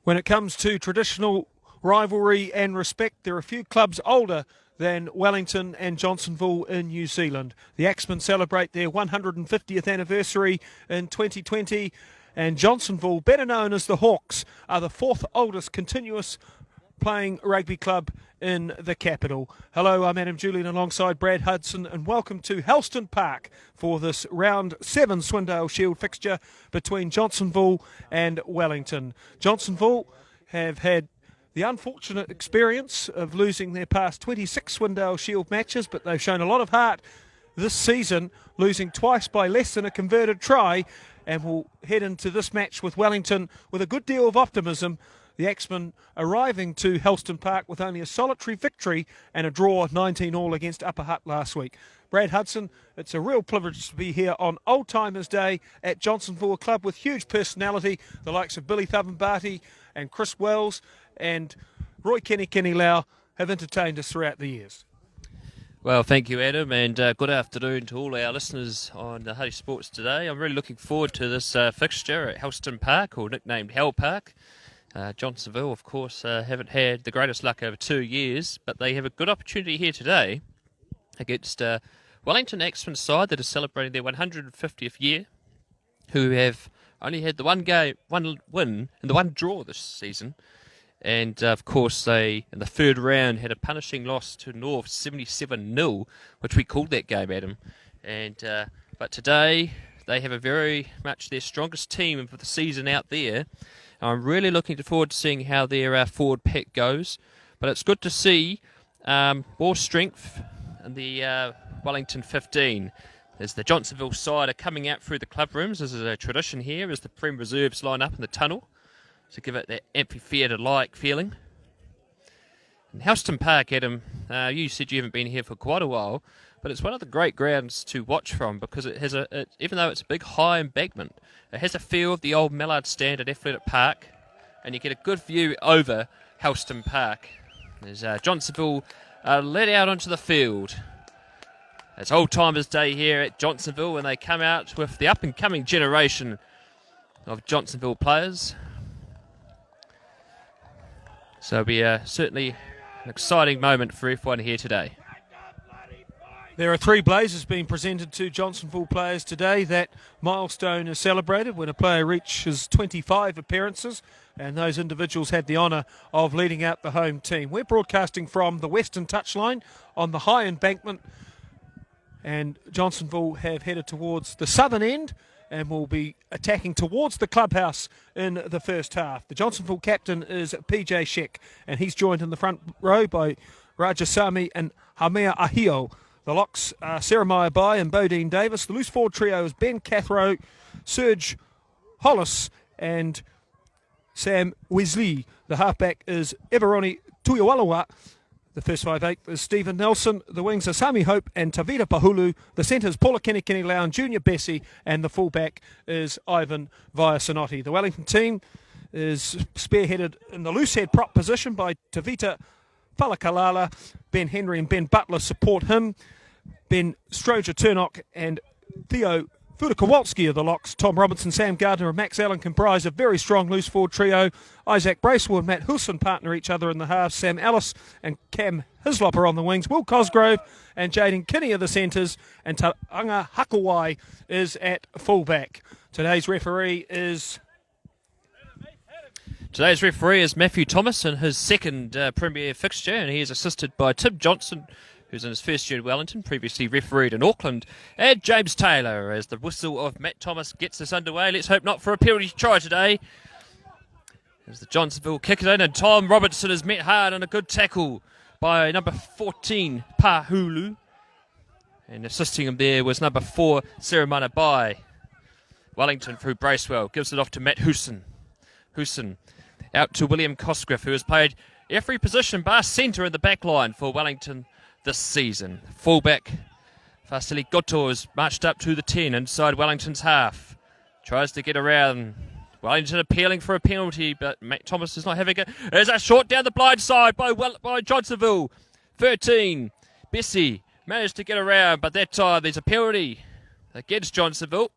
When it comes to traditional rivalry and respect, there are a few clubs older than Wellington and Johnsonville in New Zealand. The Axemen celebrate their 150th anniversary in 2020, and Johnsonville, better known as the Hawks, are the fourth oldest continuous playing rugby club in the capital. Hello, I'm Adam Julian alongside Brad Hudson, and welcome to Helston Park for this round 7 Swindale Shield fixture between Johnsonville and Wellington. Johnsonville have had the unfortunate experience of losing their past 26 Swindale Shield matches, but they've shown a lot of heart this season, losing twice by less than a converted try, and will head into this match with Wellington with a good deal of optimism. The Axemen arriving to Helston Park with only a solitary victory and a draw 19-all against Upper Hutt last week. Brad Hudson, it's a real privilege to be here on Old Timers Day at Johnsonville, a club with huge personality, the likes of Billy Thavenbati and Chris Wells and Roy Kenny Lau have entertained us throughout the years. Well, thank you, Adam, and good afternoon to all our listeners on the Hey Sports today. I'm really looking forward to this fixture at Helston Park, or nicknamed Hell Park. Johnsonville, of course, haven't had the greatest luck over 2 years, but they have a good opportunity here today against Wellington Axemen side that is celebrating their 150th year, who have only had the one win and the one draw this season. And, of course, they, in the third round, had a punishing loss to North, 77-0, which we called that game, Adam. But today, they have a very much their strongest team for the season out there. I'm really looking forward to seeing how their forward pack goes. But it's good to see more strength in the Wellington 15. As the Johnsonville side are coming out through the club rooms, this is a tradition here, as the Prem Reserves line up in the tunnel to give it that amphitheatre-like feeling. And Helston Park, Adam, you said you haven't been here for quite a while, but it's one of the great grounds to watch from because it has even though it's a big high embankment, it has a feel of the old Mallard Stand at Athletic Park, and you get a good view over Helston Park. As Johnsonville led out onto the field. It's Old Timers Day here at Johnsonville, and they come out with the up-and-coming generation of Johnsonville players. So it'll be certainly an exciting moment for everyone here today. There are 3 blazers being presented to Johnsonville players today. That milestone is celebrated when a player reaches 25 appearances, and those individuals had the honour of leading out the home team. We're broadcasting from the Western Touchline on the high embankment, and Johnsonville have headed towards the southern end and will be attacking towards the clubhouse in the first half. The Johnsonville captain is PJ Sheck, and he's joined in the front row by Rajasamy and Hamea Ahio. The locks are Seremiah Bai and Bodine Davis. The loose forward trio is Ben Cathro, Serge Hollis and Sam Wesley. The halfback is Everoni Tuiwalawa. The first 5'8" is Stephen Nelson. The wings are Sami Hope and Tavita Pahulu. The centres, Paula Kenny Lau and Junior Bessie. And the fullback is Ivan Viasanotti. The Wellington team is spearheaded in the loose head prop position by Tavita Falakalala. Ben Henry and Ben Butler support him. Ben Stroger-Turnock and Theo Fudakowalski are the locks. Tom Robinson, Sam Gardner and Max Allen comprise a very strong loose forward trio. Isaac Bracewell and Matt Hulson partner each other in the halves. Sam Ellis and Cam Hislop are on the wings. Will Cosgrove and Jaden Kinney are the centres. And Taanga Hakawai is at fullback. Today's referee is Matthew Thomas in his second Premier fixture, and he is assisted by Tim Johnson, who's in his first year at Wellington, previously refereed in Auckland, and James Taylor, as the whistle of Matt Thomas gets us underway. Let's hope not for a penalty try today. As the Johnsonville kick it in, and Tom Robinson is met hard on a good tackle by number 14, Pahulu. And assisting him there was number 4, Seremana Bai. Wellington through Bracewell, gives it off to Matt Hulson. Out to William Cosgrove, who has played every position bar centre in the back line for Wellington this season. Fullback Vasily Goto has marched up to the 10 inside Wellington's half. Tries to get around. Wellington appealing for a penalty, but Matt Thomas is not having it. There's a shot down the blind side by Johnsonville. 13. Bessie managed to get around, but that time there's a penalty against Johnsonville.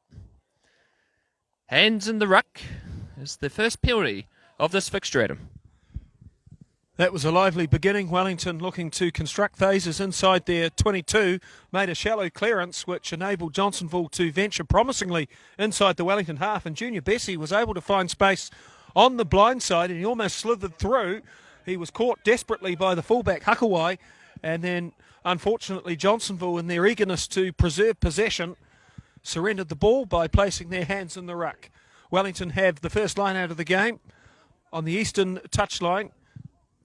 Hands in the ruck is the first penalty of this fixture, Adam. That was a lively beginning. Wellington looking to construct phases inside their 22, made a shallow clearance which enabled Johnsonville to venture promisingly inside the Wellington half, and Junior Bessie was able to find space on the blind side and he almost slithered through. He was caught desperately by the fullback Hakawai, and then unfortunately Johnsonville, in their eagerness to preserve possession, surrendered the ball by placing their hands in the ruck. Wellington have the first line out of the game on the eastern touchline,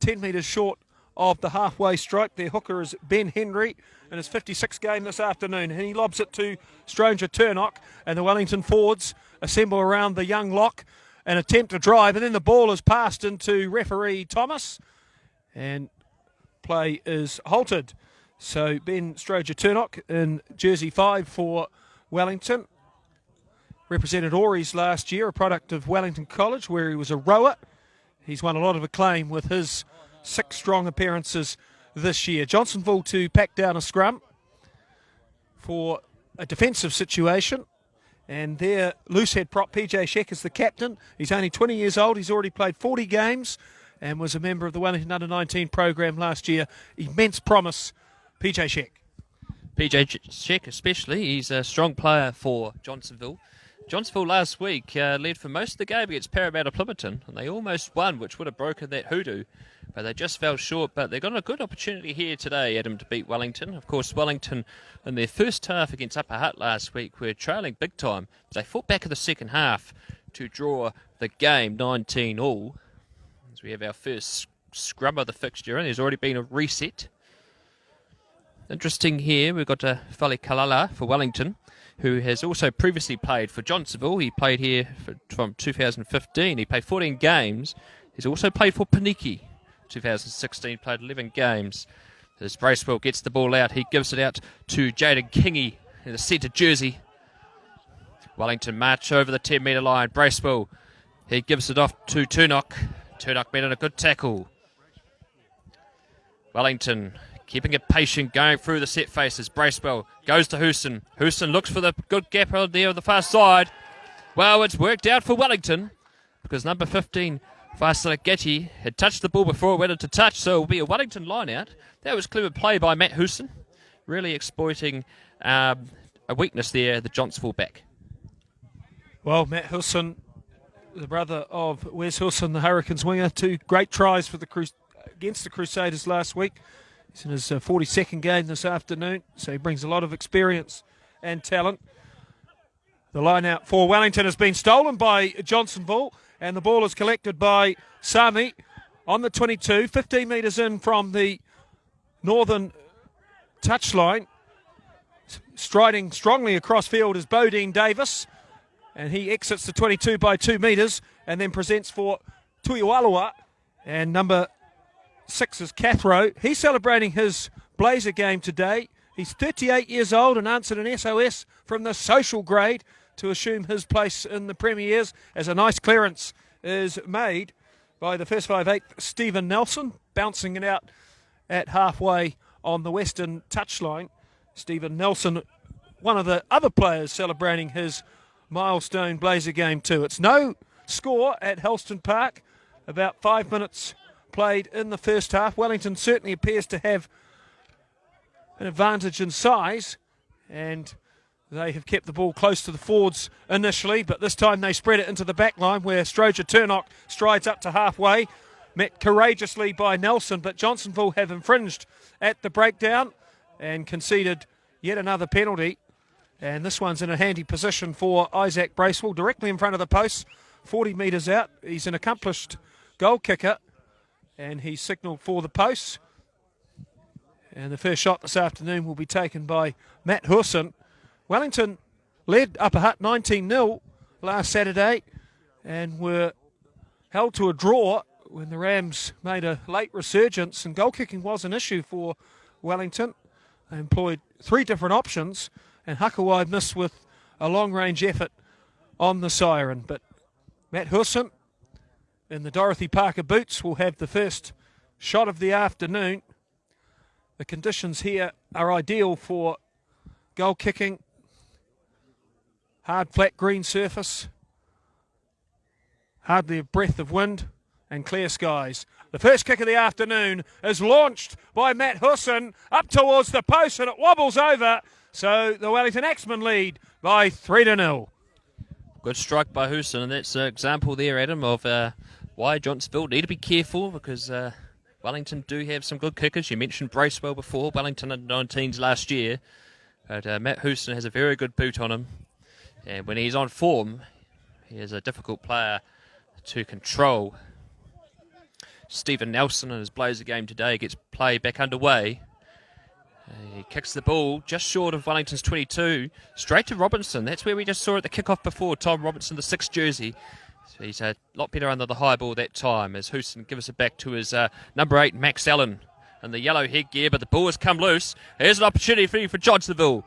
10 metres short of the halfway stripe. Their hooker is Ben Henry in his 56th game this afternoon, and he lobs it to Stranger Turnock, and the Wellington forwards assemble around the young lock and attempt to drive, and then the ball is passed into referee Thomas and play is halted. So Ben Stranger Turnock in jersey 5 for Wellington represented Auries last year, a product of Wellington College where he was a rower. He's won a lot of acclaim with his 6 strong appearances this year. Johnsonville to pack down a scrum for a defensive situation. And their loosehead prop, PJ Sheck, is the captain. He's only 20 years old. He's already played 40 games and was a member of the Wellington Under-19 program last year. Immense promise, PJ Sheck. PJ Sheck especially, he's a strong player for Johnsonville. Johnsonville last week led for most of the game against Parramatta Plimpton, and they almost won, which would have broken that hoodoo, but they just fell short. But they've got a good opportunity here today, Adam, to beat Wellington. Of course, Wellington in their first half against Upper Hutt last week were trailing big time. They fought back in the second half to draw the game 19-all. As we have our first scrum of the fixture, and there's already been a reset. Interesting here, we've got Fali Kalala for Wellington, who has also previously played for Johnsonville. He played here from 2015. He played 14 games. He's also played for Paniki. 2016, played 11 games. As Bracewell gets the ball out, he gives it out to Jaden Kingy in the centre jersey. Wellington march over the 10-metre line. Bracewell, he gives it off to Turnock. Turnock made it a good tackle. Wellington keeping it patient, going through the set faces. Bracewell goes to Houston. Houston looks for the good gap out there on the far side. Well, it's worked out for Wellington because number 15, Vasilageti, had touched the ball before it went into touch, so it will be a Wellington line-out. That was clever play by Matt Houston, really exploiting a weakness there, the Johnsonville back. Well, Matt Houston, the brother of Wes Houston, the Hurricanes winger, 2 great tries for against the Crusaders last week. He's in his 42nd game this afternoon, so he brings a lot of experience and talent. The line out for Wellington has been stolen by Johnsonville, and the ball is collected by Sami on the 22, 15 metres in from the northern touchline. Striding strongly across field is Bodine Davis, and he exits the 22 by 2 metres and then presents for Tuiwalua, and number 6 is Cathro. He's celebrating his Blazer game today. He's 38 years old and answered an SOS from the social grade to assume his place in the Premiers, as a nice clearance is made by the first 5'8", Stephen Nelson, bouncing it out at halfway on the western touchline. Stephen Nelson, one of the other players celebrating his milestone Blazer game too. It's no score at Helston Park, about 5 minutes played in the first half. Wellington certainly appears to have an advantage in size, and they have kept the ball close to the forwards initially, but this time they spread it into the back line where Stroger Turnock strides up to halfway, met courageously by Nelson, but Johnsonville have infringed at the breakdown and conceded yet another penalty, and this one's in a handy position for Isaac Bracewell, directly in front of the post, 40 metres out. He's an accomplished goal kicker, and he's signalled for the posts. And the first shot this afternoon will be taken by Matt Husson. Wellington led Upper Hutt 19-0 last Saturday and were held to a draw when the Rams made a late resurgence, and goal kicking was an issue for Wellington. They employed 3 different options, and Hakawai missed with a long-range effort on the siren. But Matt Husson in the Dorothy Parker boots will have the first shot of the afternoon. The conditions here are ideal for goal kicking. Hard, flat, green surface. Hardly a breath of wind. and clear skies. The first kick of the afternoon is launched by Matt Husson up towards the post, and it wobbles over. So the Wellington Axemen lead by 3-0. Good strike by Husson, and that's an example there, Adam, of why Johnsonville need to be careful, because Wellington do have some good kickers. You mentioned Bracewell before, Wellington under 19s last year. But Matt Husson has a very good boot on him. And when he's on form, he is a difficult player to control. Stephen Nelson in his Blazer game today gets play back underway. He kicks the ball just short of Wellington's 22, straight to Robinson. That's where we just saw at the kickoff before, Tom Robinson, the 6th jersey. So he's a lot better under the high ball that time as Husson gives it back to his number 8, Max Allen, in the yellow headgear, but the ball has come loose. Here's an opportunity for Johnsonville.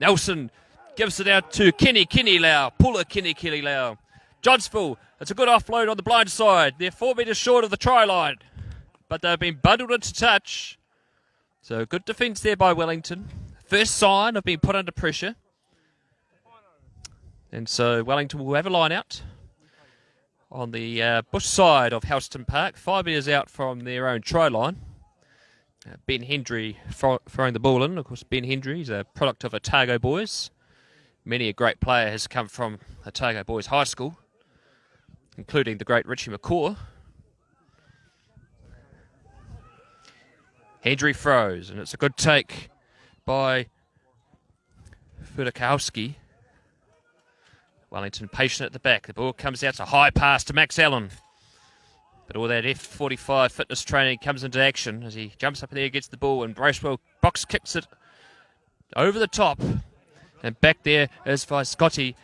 Nelson gives it out to Kenny Lau, Puller Kenny Lau. Johnsonville, it's a good offload on the blind side. They're 4 metres short of the try line, but they've been bundled into touch. So good defence there by Wellington. First sign of being put under pressure. And so Wellington will have a line out on the bush side of Houston Park, 5 metres out from their own try line. Ben Hendry throwing the ball in. Of course, Ben Hendry is a product of Otago Boys. Many a great player has come from Otago Boys High School, including the great Richie McCaw. Hendry throws, and it's a good take by Fudakowski. Wellington patient at the back. The ball comes out. It's a high pass to Max Allen. But all that F45 fitness training comes into action as he jumps up in there, gets the ball, and Bracewell box kicks it over the top. And back there is Viscotti.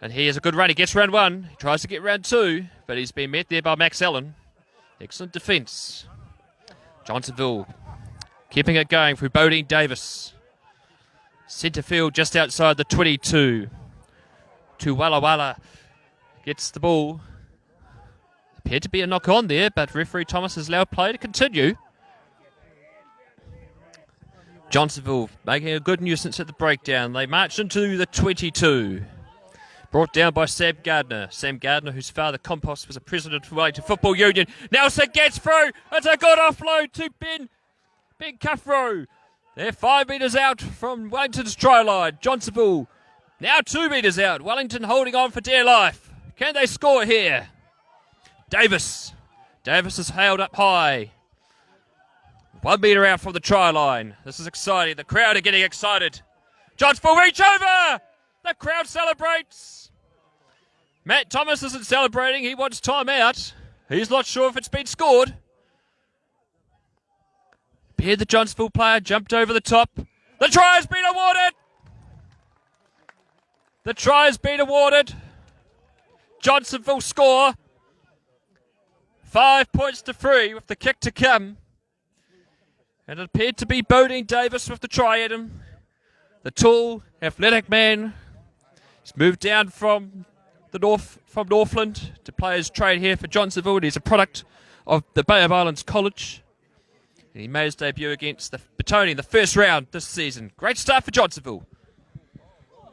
And he has a good run. He gets round 1. He tries to get round 2, but he's been met there by Max Allen. Excellent defence. Johnsonville keeping it going through Bodine Davis. Centre field just outside the 22. To Walla Walla. Gets the ball. Appeared to be a knock on there, but referee Thomas has allowed play to continue. Johnsonville making a good nuisance at the breakdown. They march into the 22. Brought down by Sam Gardner. Sam Gardner, whose father, Compost, was a president of Wellington Football Union. Nelson gets through. It's a good offload to Ben Cuffrow. They're 5 metres out from Wellington's try line. Johnsonville now 2 metres out. Wellington holding on for dear life. Can they score here? Davis is held up high. 1 metre out from the try line. This is exciting. The crowd are getting excited. Johnsonville reach over. The crowd celebrates. Matt Thomas isn't celebrating. He wants time out. He's not sure if it's been scored. Appeared the Johnsonville player jumped over the top. The try has been awarded. The try has been awarded. Johnsonville score. 5 points to 3 with the kick to come. And it appeared to be Bodine Davis with the try at him. The tall, athletic man. He's moved down from Northland to play his trade here for Johnsonville. He's a product of the Bay of Islands College. And he made his debut against the Batoni in the first round this season. Great start for Johnsonville.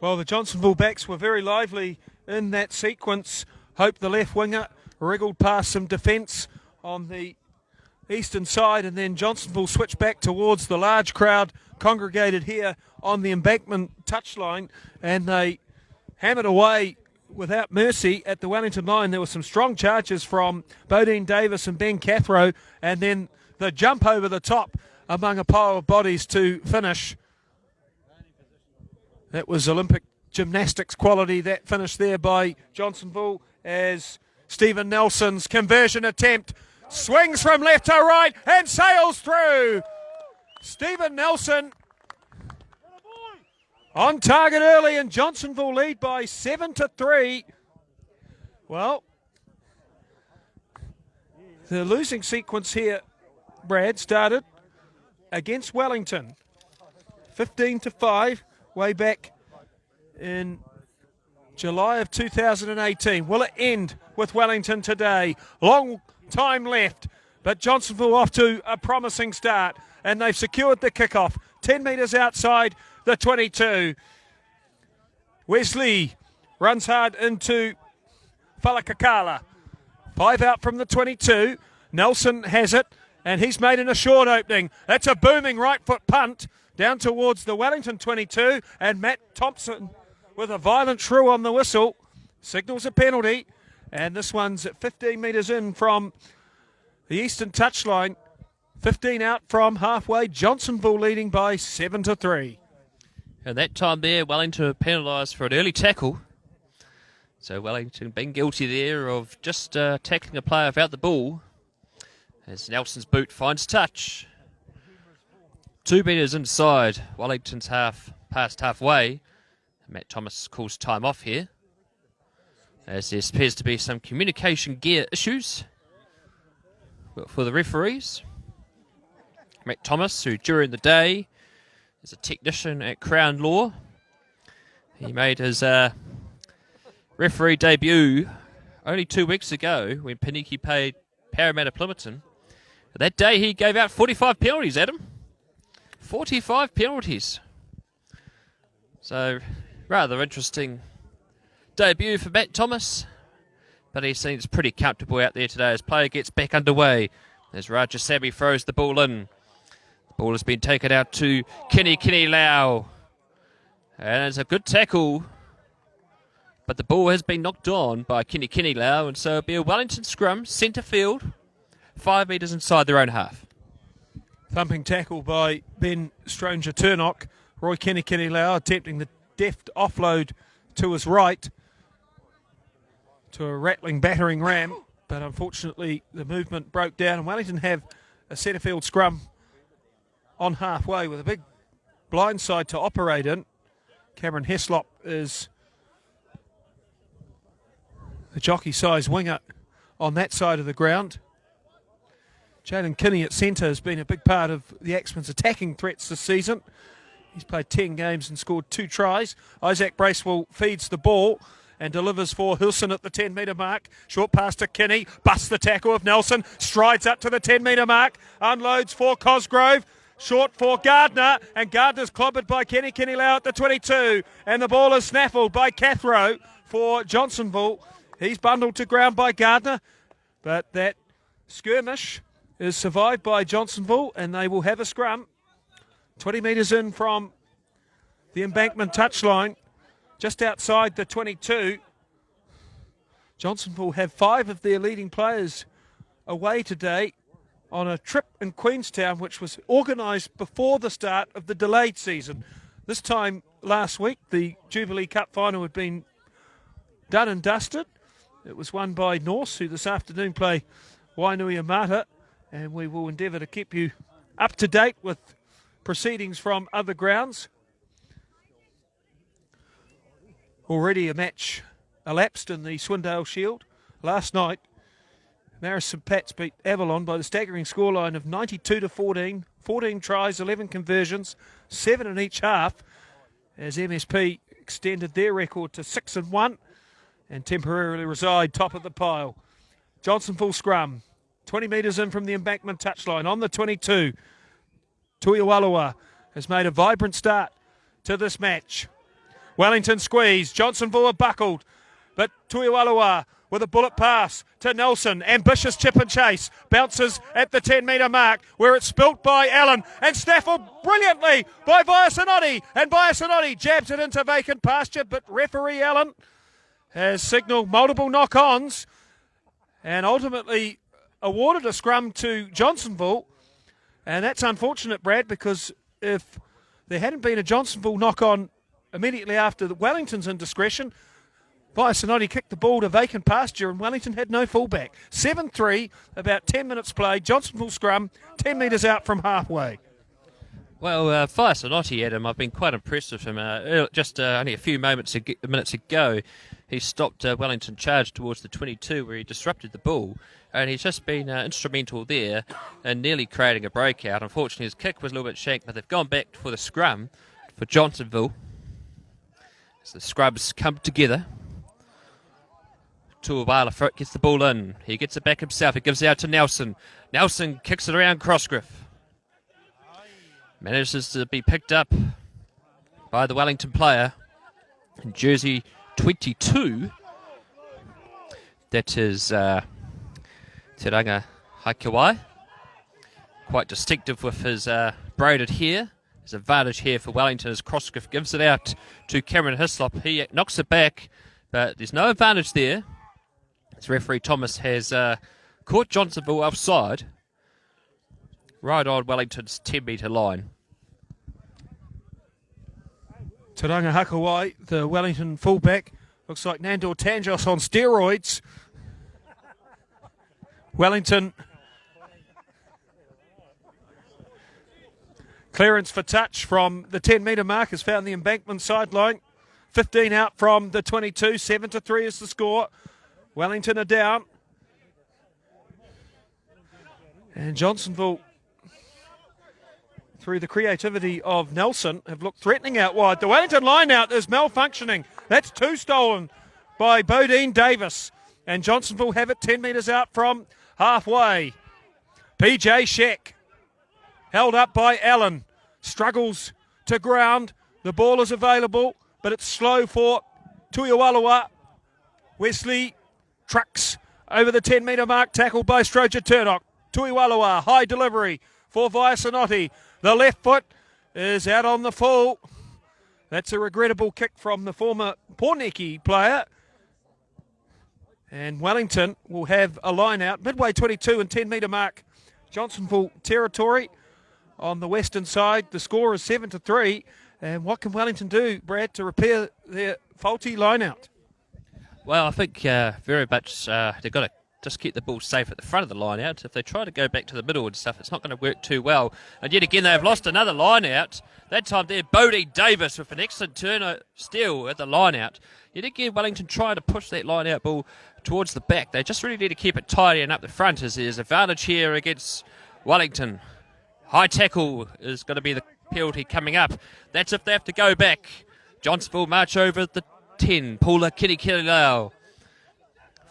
Well, the Johnsonville backs were very lively in that sequence. Hope the left winger wriggled past some defence on the eastern side, and then Johnsonville switched back towards the large crowd congregated here on the embankment touchline, and they hammered away without mercy at the Wellington line. There were some strong charges from Bodine Davis and Ben Cathro, and then the jump over the top among a pile of bodies to finish. That was Olympic gymnastics quality, that finish there by Johnsonville, as Stephen Nelson's conversion attempt swings from left to right and sails through. Stephen Nelson on target early, and Johnsonville lead by 7-3. Well, the losing sequence here, Brad, started against Wellington. 15-5, way back in July of 2018. Will it end with Wellington today? Long time left, but Johnsonville off to a promising start, and they've secured the kickoff 10 metres outside the 22. Wesley runs hard into Falakakala. 5 out from the 22. Nelson has it, and he's made an assured opening. That's a booming right foot punt down towards the Wellington 22, and Matt Thompson with a violent shrew on the whistle signals a penalty, and this one's at 15 metres in from the eastern touchline. 15 out from halfway. Johnsonville leading by 7-3. And that time there, Wellington were penalised for an early tackle. So Wellington being guilty there of just tackling a player without the ball. As Nelson's boot finds touch. 2 metres inside, Wellington's past halfway. Matt Thomas calls time off here, as there appears to be some communication gear issues for the referees. Matt Thomas, who during the day is a technician at Crown Law. He made his referee debut only 2 weeks ago when Paniki played Parramatta Plimerton. That day he gave out 45 penalties, Adam. 45 penalties. So, rather interesting debut for Matt Thomas. But he seems pretty comfortable out there today as play gets back underway. As Raja Sabi throws the ball in. The ball has been taken out to Kenny Lau. And it's a good tackle. But the ball has been knocked on by Kenny Lau. And so it'll be a Wellington scrum, centre field, 5 metres inside their own half. Thumping tackle by Ben Stronger-Turnock. Roy Kenny Lau attempting the deft offload to his right to a rattling, battering ram. But unfortunately, the movement broke down. And Wellington have a centre field scrum on halfway with a big blind side to operate in. Cameron Heslop is the jockey-size winger on that side of the ground. Jalen Kinney at centre has been a big part of the Axemen's attacking threats this season. He's played 10 games and scored 2 tries. Isaac Bracewell feeds the ball and delivers for Hilson at the 10-metre mark. Short pass to Kinney, busts the tackle of Nelson, strides up to the 10-metre mark, unloads for Cosgrove, short for Gardner, and Gardner's clobbered by Kenny Lau at the 22, and the ball is snaffled by Cathro for Johnsonville. He's bundled to ground by Gardner, but that skirmish is survived by Johnsonville, and they will have a scrum 20 metres in from the embankment touchline, just outside the 22. Johnsonville have 5 of their leading players away today on a trip in Queenstown, which was organised before the start of the delayed season. This time last week, the Jubilee Cup final had been done and dusted. It was won by Norse, who this afternoon play Wainui-a-Mata, and we will endeavour to keep you up to date with proceedings from other grounds. Already a match elapsed in the Swindale Shield. Last night, Marist St Pat's beat Avalon by the staggering scoreline of 92-14. 14 tries, 11 conversions, 7 in each half, as MSP extended their record to 6-1 and temporarily reside top of the pile. Johnsonville scrum, 20 metres in from the embankment touchline on the 22. Tuiwalua has made a vibrant start to this match. Wellington squeeze, Johnsonville are buckled, but Tuiwalua with a bullet pass to Nelson, ambitious chip and chase, bounces at the 10-metre mark where it's spilt by Allen and snaffled brilliantly by Viasanotti, and Viasanotti jabs it into vacant pasture, but referee Allen has signalled multiple knock-ons and ultimately awarded a scrum to Johnsonville. And that's unfortunate, Brad, because if there hadn't been a Johnsonville knock-on immediately after the Wellington's indiscretion, Viasanotti kicked the ball to vacant pasture and Wellington had no fullback. 7-3, about 10 minutes played. Johnsonville scrum, 10 metres out from halfway. Well, Viasanotti, Adam, I've been quite impressed with him. Just only a few minutes ago, he stopped Wellington charge towards the 22 where he disrupted the ball. And he's just been instrumental there in nearly creating a breakout. Unfortunately, his kick was a little bit shanked, but they've gone back for the scrum for Johnsonville. As the scrubs come together. Tuiwalua gets the ball in. He gets it back himself. He gives it out to Nelson. Nelson kicks it around Crossgriff. Manages to be picked up by the Wellington player in jersey 22. That is Te Ranga Haikawai. Quite distinctive with his braided hair. There's advantage here for Wellington as Crosscliff gives it out to Cameron Hislop. He knocks it back, but there's no advantage there. As referee Thomas has caught Johnsonville offside, right on Wellington's 10-metre line. Te Ranga Haikawai, the Wellington fullback, looks like Nandor Tanjos on steroids. Wellington. Clearance for touch from the 10-metre mark has found the embankment sideline. 15 out from the 22, 7-3 is the score. Wellington are down. And Johnsonville, through the creativity of Nelson, have looked threatening out wide. The Wellington line out is malfunctioning. That's 2 stolen by Bodine Davis. And Johnsonville have it 10 metres out from halfway. PJ Sheck, held up by Allen, struggles to ground. The ball is available, but it's slow for Tuiwalua. Wesley trucks over the 10-metre mark, tackled by Stroger Turnock. Tuiwalua, high delivery for Viasanotti. The left foot is out on the full. That's a regrettable kick from the former Porneki player. And Wellington will have a line out, midway 22 and 10-metre mark. Johnsonville territory on the western side. The score is 7-3. And what can Wellington do, Brad, to repair their faulty line out? Well, I think very much they've got to just keep the ball safe at the front of the line out. If they try to go back to the middle and stuff, it's not going to work too well. And yet again, they've lost another line out. That time there, Bodie Davis with an excellent turn still at the line out. Yet again, Wellington trying to push that line out ball towards the back. They just really need to keep it tidy and up the front as there's advantage here against Wellington. High tackle is going to be the penalty coming up. That's if they have to go back. Johnsonville march over the 10. Paula Kirikilau.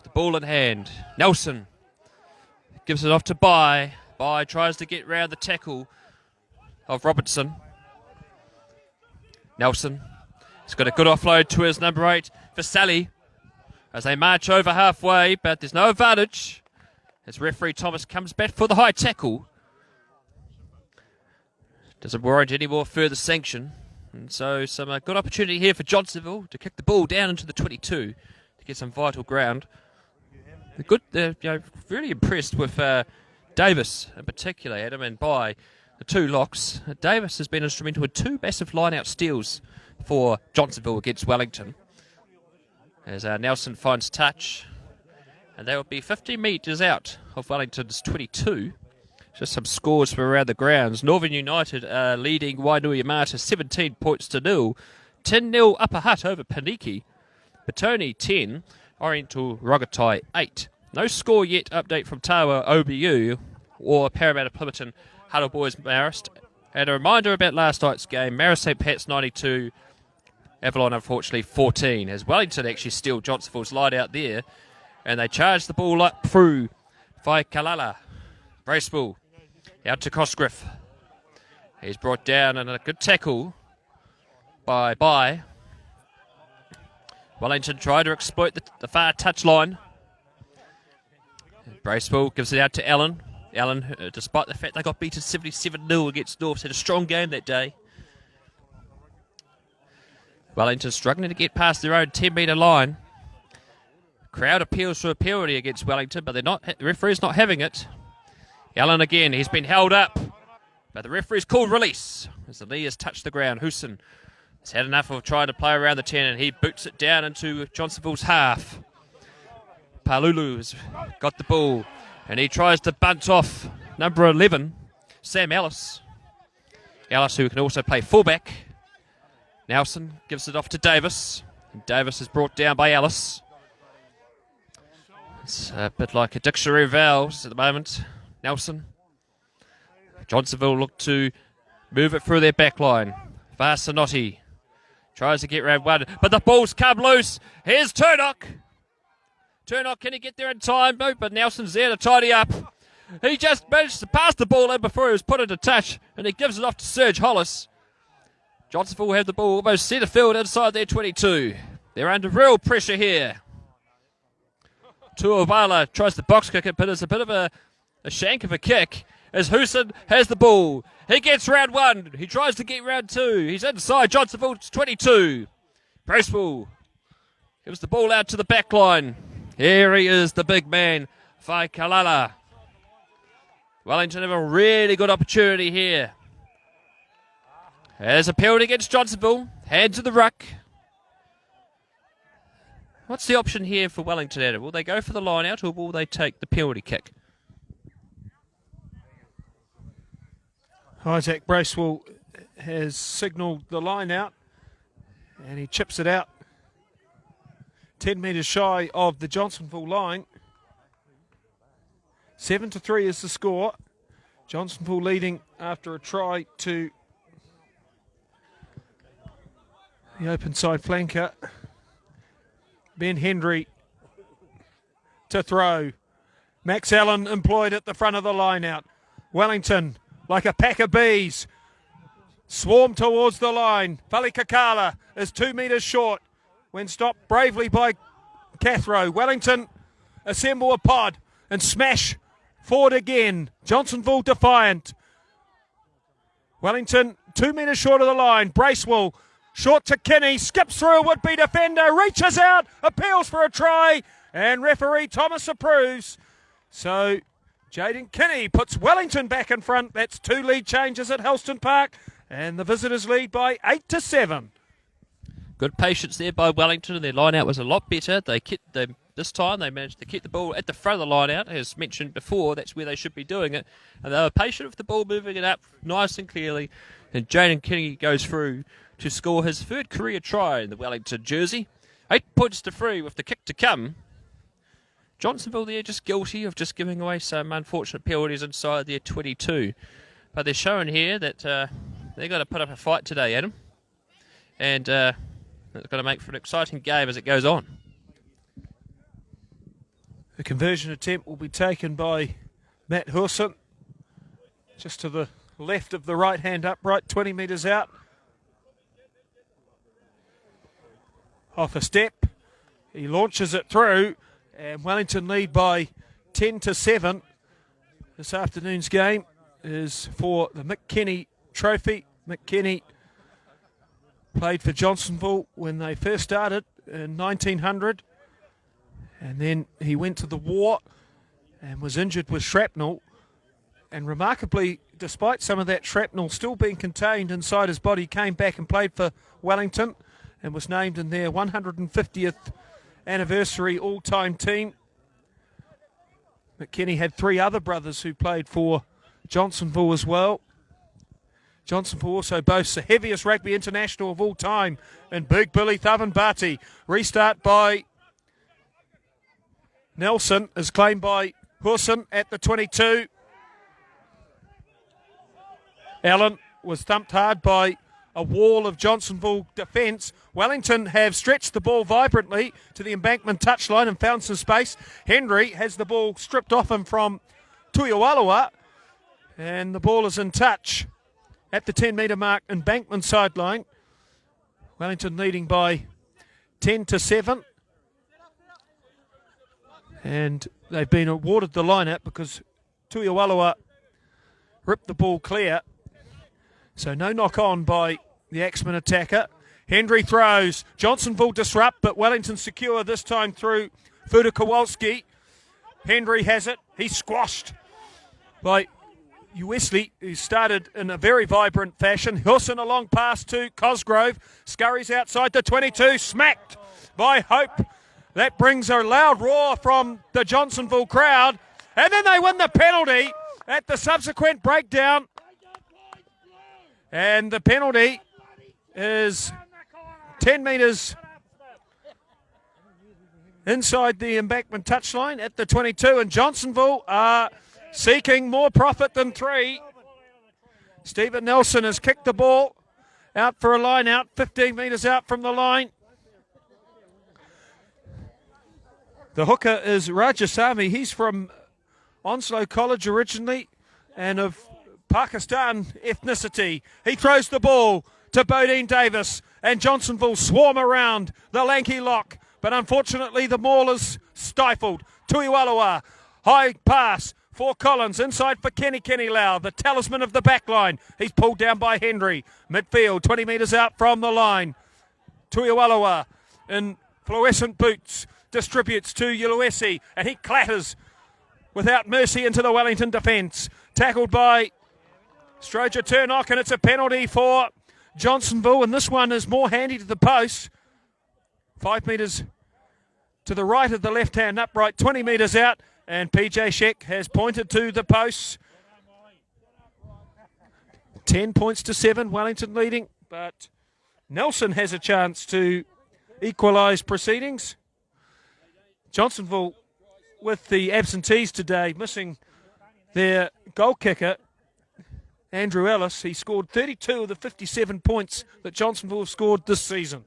The ball in hand. Nelson gives it off to Bai. Bai tries to get round the tackle of Robertson. Nelson has got a good offload to his number 8 for Sally as they march over halfway, but there's no advantage as referee Thomas comes back for the high tackle. Doesn't warrant any more further sanction. And so some good opportunity here for Johnsonville to kick the ball down into the 22 to get some vital ground. They're really impressed with Davis in particular, Adam, and by the 2 locks. Davis has been instrumental in 2 massive line-out steals for Johnsonville against Wellington. As Nelson finds touch, and they will be 50 metres out of Wellington's 22. Just some scores from around the grounds. Northern United are leading Wainuiomata 17 points to 0. 10-0 Upper Hutt over Paniki. Petone 10. Oriental Rogatai 8. No score yet update from Tawa OBU or Parramatta Plimerton Huddle Boys Marist. And a reminder about last night's game. Marist St. Pat's 92. Avalon unfortunately 14. As Wellington actually steal Johnsonville's line out there. And they charge the ball up through Whaikalala. Braceball. Out to Cosgriff. He's brought down and a good tackle by Bai. Wellington tried to exploit the far touch line. Bracewell gives it out to Allen. Allen, despite the fact they got beaten 77-0 against North, had a strong game that day. Wellington struggling to get past their own 10-metre line. Crowd appeals for a penalty against Wellington, but the referee's not having it. Allen again, he's been held up, but the referee's called release as the knee has touched the ground. Hooson has had enough of trying to play around the 10 and he boots it down into Johnsonville's half. Palulu has got the ball and he tries to bunt off number 11, Sam Ellis. Ellis, who can also play fullback. Nelson gives it off to Davis. And Davis is brought down by Ellis. It's a bit like a dictionary of vowels at the moment. Nelson. Johnsonville look to move it through their back line. Varsanotti tries to get round one, but the ball's come loose. Here's Turnock. Turnock, can he get there in time? No, but Nelson's there to tidy up. He just managed to pass the ball in before he was put into touch, and he gives it off to Serge Hollis. Johnsonville will have the ball almost centre field inside their 22. They're under real pressure here. Tuiwala tries to box kick it, but it's a bit of a shank of a kick as Hooson has the ball. He gets round one. He tries to get round two. He's inside Johnsonville's 22. Bracewell gives the ball out to the back line. Here he is, the big man, Whaikalala. Wellington have a really good opportunity here. There's a penalty against Johnsonville. Hand to the ruck. What's the option here for Wellington, Adam? Will they go for the line out or will they take the penalty kick? Isaac Bracewell has signalled the line out and he chips it out 10 metres shy of the Johnsonville line. 7-3 is the score. Johnsonville leading after a try to the open side flanker. Ben Hendry to throw. Max Allen employed at the front of the line out. Wellington, like a pack of bees, swarm towards the line. Falikakala is 2 metres short when stopped bravely by Cathro. Wellington assemble a pod and smash forward again. Johnsonville defiant. Wellington 2 metres short of the line. Bracewell short to Kinney, skips through a would-be defender, reaches out, appeals for a try, and referee Thomas approves. So Jaden Kinney puts Wellington back in front. That's 2 lead changes at Helston Park, and the visitors lead by 8-7. Good patience there by Wellington, and their line-out was a lot better. This time they managed to keep the ball at the front of the line-out. As mentioned before, that's where they should be doing it. And they were patient with the ball, moving it up nice and clearly. And Jaden Kinney goes through to score his third career try in the Wellington jersey. 8 points to 3 with the kick to come. Johnsonville there just guilty of just giving away some unfortunate penalties inside their 22. But they're showing here that they've got to put up a fight today, Adam. And it's going to make for an exciting game as it goes on. The conversion attempt will be taken by Matt Hurson. Just to the left of the right-hand upright, 20 metres out. Off a step, he launches it through, and Wellington lead by 10-7. This afternoon's game is for the Mick Kenny Trophy. Mick Kenny played for Johnsonville when they first started in 1900, and then he went to the war and was injured with shrapnel, and remarkably, despite some of that shrapnel still being contained inside his body, came back and played for Wellington and was named in their 150th anniversary all-time team. McKinney had 3 other brothers who played for Johnsonville as well. Johnsonville also boasts the heaviest rugby international of all time in Big Billy Thavanbati. Restart by Nelson is claimed by Hurson at the 22. Allen was thumped hard by a wall of Johnsonville defence. Wellington have stretched the ball vibrantly to the embankment touchline and found some space. Henry has the ball stripped off him from Tuiwala, and the ball is in touch at the 10-metre mark, embankment sideline. Wellington leading by 10-7. And they've been awarded the line-out because Tuiwala ripped the ball clear. So no knock-on by the Axeman attacker. Henry throws. Johnsonville disrupt, but Wellington secure this time through Fuda Kowalski. Henry has it. He's squashed by Wesley, who started in a very vibrant fashion. Hilson a long pass to Cosgrove. Scurries outside the 22. Smacked by Hope. That brings a loud roar from the Johnsonville crowd. And then they win the penalty at the subsequent breakdown. And the penalty is 10 metres inside the embankment touchline at the 22. And Johnsonville are seeking more profit than 3. Stephen Nelson has kicked the ball out for a line out, 15 metres out from the line. The hooker is Rajasamy. He's from Onslow College originally and of Pakistan ethnicity. He throws the ball to Bodine Davis, and Johnsonville swarm around the lanky lock, but unfortunately the maul is stifled. Tuiwaloa, high pass for Collins, inside for Kenny Lau, the talisman of the back line. He's pulled down by Henry. Midfield, 20 metres out from the line. Tuiwaloa in fluorescent boots distributes to Uluesi, and he clatters without mercy into the Wellington defence. Tackled by Stroger Turnock, and it's a penalty for Johnsonville, and this one is more handy to the post. 5 metres to the right of the left-hand upright, 20 metres out, and PJ Sheck has pointed to the posts. 10 points to 7, Wellington leading, but Nelson has a chance to equalise proceedings. Johnsonville, with the absentees today, missing their goal kicker, Andrew Ellis. He scored 32 of the 57 points that Johnsonville have scored this season.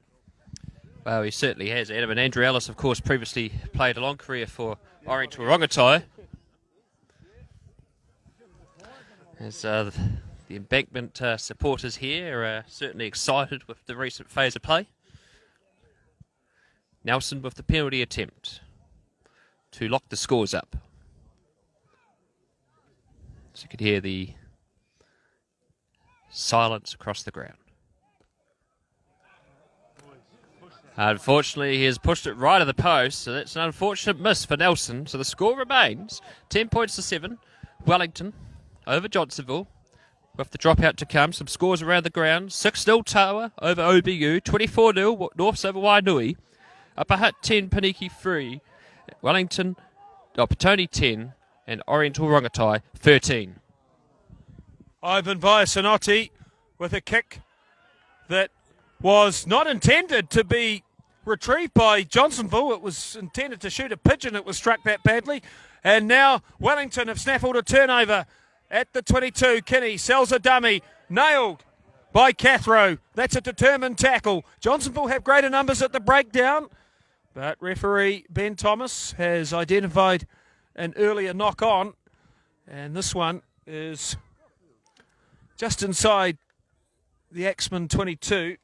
Well, he certainly has, Adam. And Andrew Ellis, of course, previously played a long career for Oriental Rongotai. As the embankment supporters here are certainly excited with the recent phase of play. Nelson with the penalty attempt to lock the scores up. So you could hear the silence across the ground. Unfortunately, he has pushed it right at the post, so that's an unfortunate miss for Nelson. So the score remains 10 points to 7. Wellington over Johnsonville, with the dropout to come. Some scores around the ground. 6-0 Tawa over OBU. 24-0 Norths over Wainui. Upper Hutt 10, Paniki 3. Wellington, Petone 10, and Oriental Rongotai 13. Ivan Viasanotti with a kick that was not intended to be retrieved by Johnsonville. It was intended to shoot a pigeon. It was struck that badly. And now Wellington have snaffled a turnover at the 22. Kinney sells a dummy. Nailed by Cathro. That's a determined tackle. Johnsonville have greater numbers at the breakdown, but referee Ben Thomas has identified an earlier knock-on. And this one is just inside the Axeman 22.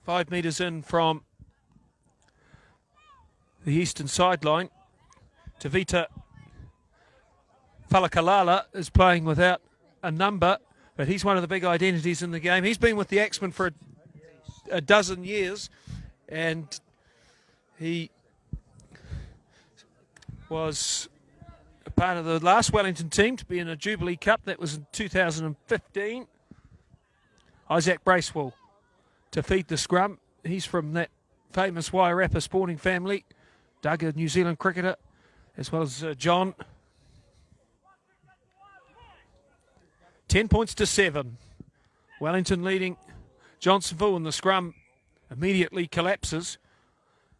5 metres in from the eastern sideline. Tavita Falakalala is playing without a number, but he's one of the big identities in the game. He's been with the Axemen for a dozen years, and he was a part of the last Wellington team to be in a Jubilee Cup. That was in 2015. Isaac Bracewell to feed the scrum. He's from that famous Wairarapa sporting family. Doug, a New Zealand cricketer, as well as John. 10 points to 7. Wellington leading Johnsonville, and the scrum immediately collapses.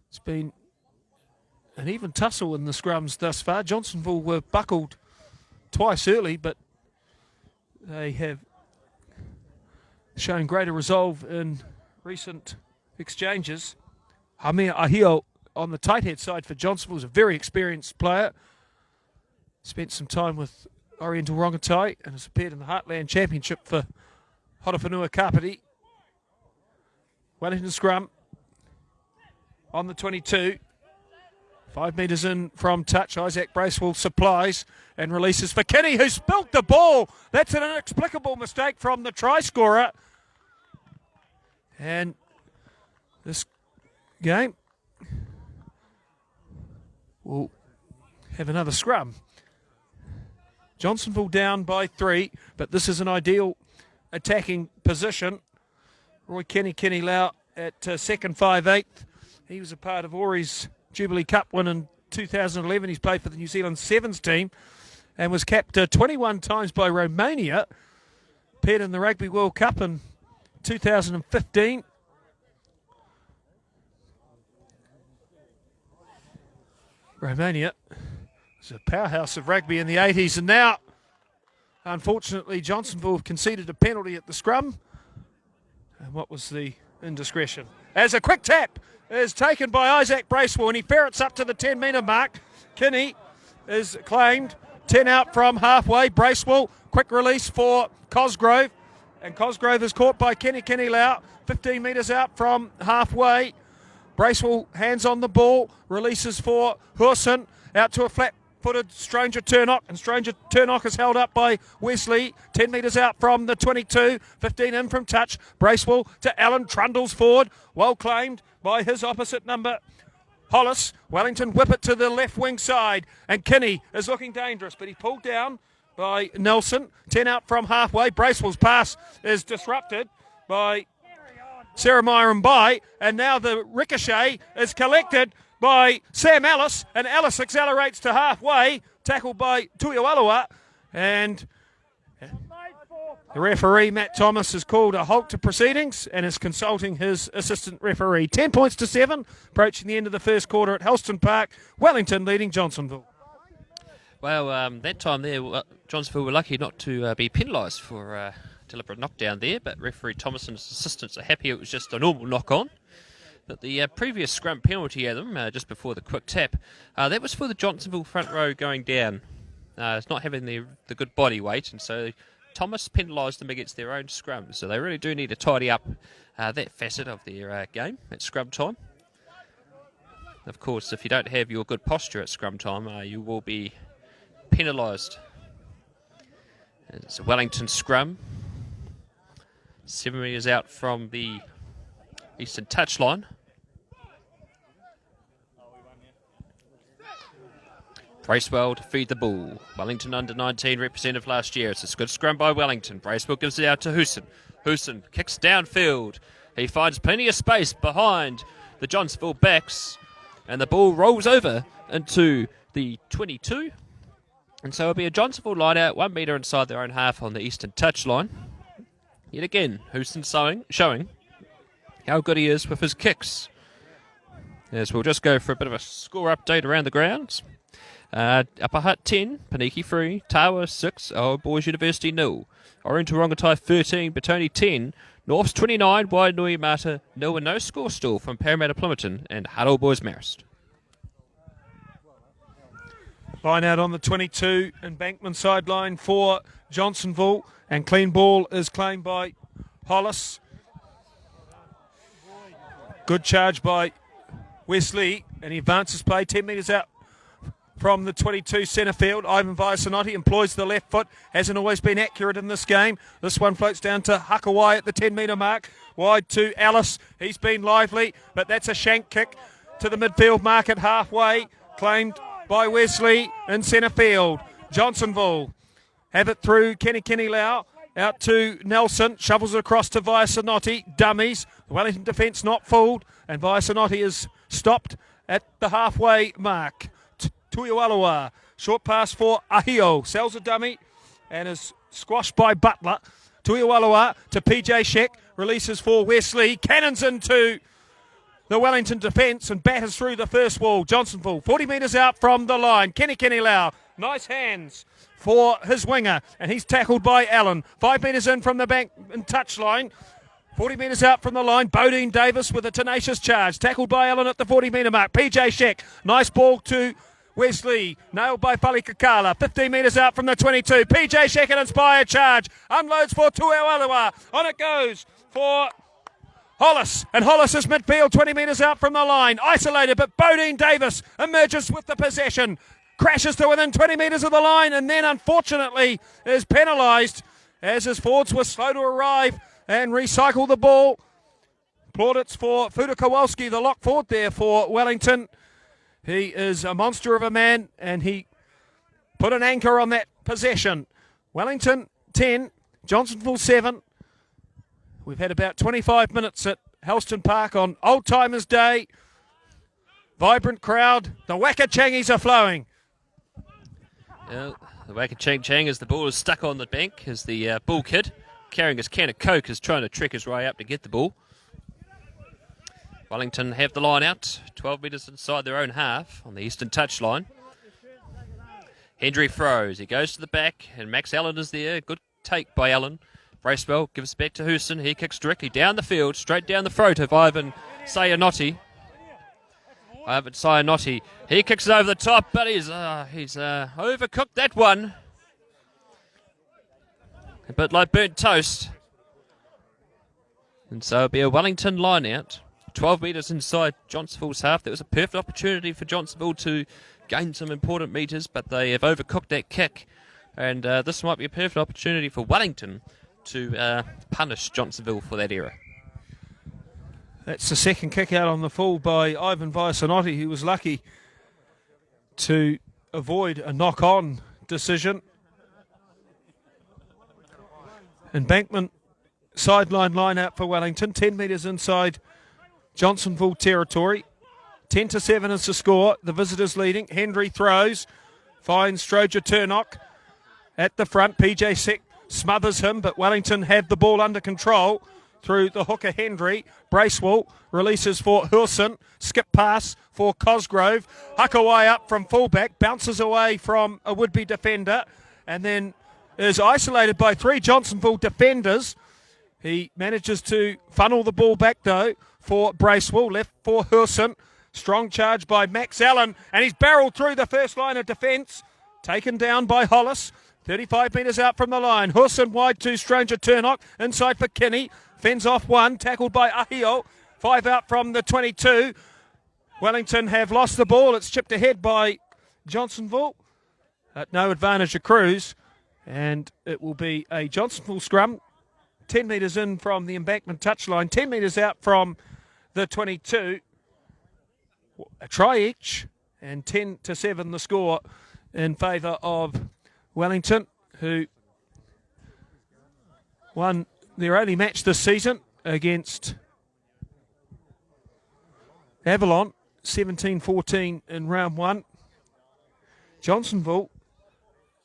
It's been an even tussle in the scrums thus far. Johnsonville were buckled twice early, but they have shown greater resolve in recent exchanges. Hamir Ahio on the tight head side for Johnsonville is a very experienced player. Spent some time with Oriental Rongotai and has appeared in the Heartland Championship for Horowhenua Kapiti. Wellington scrum on the 22. 5 metres in from touch. Isaac Bracewell supplies and releases for Kinney, who spilt the ball. That's an inexplicable mistake from the try scorer. And this game will have another scrum. Johnsonville down by 3, but this is an ideal attacking position. Roy Kenny Lau at second 5/8. He was a part of Ori's Jubilee Cup win in 2011. He's played for the New Zealand Sevens team and was capped 21 times by Romania. Appeared in the Rugby World Cup in 2015. Romania was a powerhouse of rugby in the 80s, and now, unfortunately, Johnsonville have conceded a penalty at the scrum. And what was the indiscretion? As a quick tap is taken by Isaac Bracewell, and he ferrets up to the 10-metre mark. Kinney is claimed. 10 out from halfway. Bracewell, quick release for Cosgrove. And Cosgrove is caught by Kenny Lau. 15 metres out from halfway. Bracewell hands on the ball. Releases for Hurson. out to a flat-footed Stranger Turnock, and Stranger Turnock is held up by Wesley. 10 metres out from the 22, 15 in from touch. Bracewell to Allen, trundles forward, well claimed by his opposite number, Hollis. Wellington whip it to the left wing side, and Kinney is looking dangerous, but he pulled down by Nelson. 10 out from halfway. Bracewell's pass is disrupted by Sarah Myron By, and now the ricochet is collected by Sam Ellis, and Ellis accelerates to halfway, tackled by Tuiawalua, and the referee, Matt Thomas, has called a halt to proceedings and is consulting his assistant referee. 10 points to 7, approaching the end of the first quarter at Helston Park. Wellington leading Johnsonville. Well, that time there, Johnsonville were lucky not to be penalised for deliberate knockdown there, but referee Thomas and his assistants are happy it was just a normal knock-on. But the previous scrum penalty, Adam, just before the quick tap, that was for the Johnsonville front row going down. It's not having the good body weight, and so Thomas penalised them against their own scrum. So they really do need to tidy up that facet of their game at scrum time. Of course, if you don't have your good posture at scrum time, you will be penalised. It's a Wellington scrum. 7 metres out from the eastern touchline. Bracewell to feed the ball. Wellington under 19 representative last year. It's a good scrum by Wellington. Bracewell gives it out to Hooson. Hooson kicks downfield. He finds plenty of space behind the Johnsonville backs, and the ball rolls over into the 22. And so it'll be a Johnsonville line out 1 metre inside their own half on the eastern touchline. Yet again, Houston showing how good he is with his kicks. As we'll just go for a bit of a score update around the grounds. Upper Hutt 10, Paniki 3, Tawa 6, Old Boys University 0. Orange Orongatai 13, Batoni 10, Norths 29, Waitanui Mata 0, and no score still from Parramatta Plympton and Huddle Boys Marist. Line out on the 22, embankment sideline for Johnsonville, and clean ball is claimed by Hollis. Good charge by Wesley, and he advances play 10 metres out from the 22 centre field. Ivan Viasanotti employs the left foot, hasn't always been accurate in this game. This one floats down to Hakawai at the 10 metre mark, wide to Alice. He's been lively, but that's a shank kick to the midfield mark at halfway, claimed by Wesley in centre field. Johnsonville have it through Kenny Lau, out to Nelson, shovels it across to Viasanotti, dummies. The Wellington defence not fooled, and Viasanotti is stopped at the halfway mark. Tuiawalua, short pass for Ahio, sells a dummy and is squashed by Butler. Tuiawalua to PJ Sheck, releases for Wesley, cannons into the Wellington defence and batters through the first wall. Johnsonville 40 metres out from the line. Kenny Lau, nice hands for his winger, and he's tackled by Allen. 5 metres in from the bank and touchline. 40 metres out from the line, Bodine Davis with a tenacious charge. Tackled by Allen at the 40 metre mark. PJ Sheck, nice ball to Wesley, nailed by Fali Kakala. 15 metres out from the 22. PJ Sheck, an inspired charge. Unloads for Tuiawalua. On it goes for Hollis, and Hollis is midfield 20 metres out from the line. Isolated, but Bodine Davis emerges with the possession. Crashes to within 20 metres of the line, and then unfortunately is penalised as his forwards were slow to arrive and recycle the ball. Plaudits for Fuda Kowalski, the lock forward there for Wellington. He is a monster of a man, and he put an anchor on that possession. Wellington 10, Johnsonville 7. We've had about 25 minutes at Helston Park on Old Timers Day. Vibrant crowd. The Wakachangies are flowing. Yeah, the Wakachang as the ball is stuck on the bank as the ball kid carrying his can of Coke is trying to trek his way up to get the ball. Wellington have the line out, 12 metres inside their own half on the eastern touchline. Hendry throws, he goes to the back, and Max Allen is there. Good take by Allen. Bracewell gives it back to Houston. He kicks directly down the field, straight down the throat of Ivan Sayanotti. He kicks it over the top, but he's overcooked that one. A bit like burnt toast. And so it'll be a Wellington line out. 12 metres inside Johnsonville's half. That was a perfect opportunity for Johnsonville to gained some important metres, but they have overcooked that kick. And this might be a perfect opportunity for Wellington to punish Johnsonville for that error. That's the second kick out on the full by Ivan Viasanotti, who was lucky to avoid a knock-on decision. Embankment sideline line-out for Wellington, 10 metres inside Johnsonville territory. 10-7 is the score. The visitors leading. Hendry throws, finds Stroger Turnock at the front. PJ Sek smothers him, but Wellington have the ball under control through the hooker Hendry. Bracewell releases for Hurson. Skip pass for Cosgrove. Hakawai up from fullback, bounces away from a would-be defender, and then is isolated by three Johnsonville defenders. He manages to funnel the ball back, though, for Bracewell. Left for Hurson. Strong charge by Max Allen, and he's barreled through the first line of defence. Taken down by Hollis. 35 metres out from the line. Hurson wide to Stranger Turnock. Inside for Kinney. Fends off one. Tackled by Ahio. 5 out from the 22. Wellington have lost the ball. It's chipped ahead by Johnsonville. At no advantage of Cruz. And it will be a Johnsonville scrum. 10 metres in from the embankment touchline. 10 metres out from the 22. A try each. And 10-7 the score in favour of Wellington, who won their only match this season against Avalon, 17-14 in round one. Johnsonville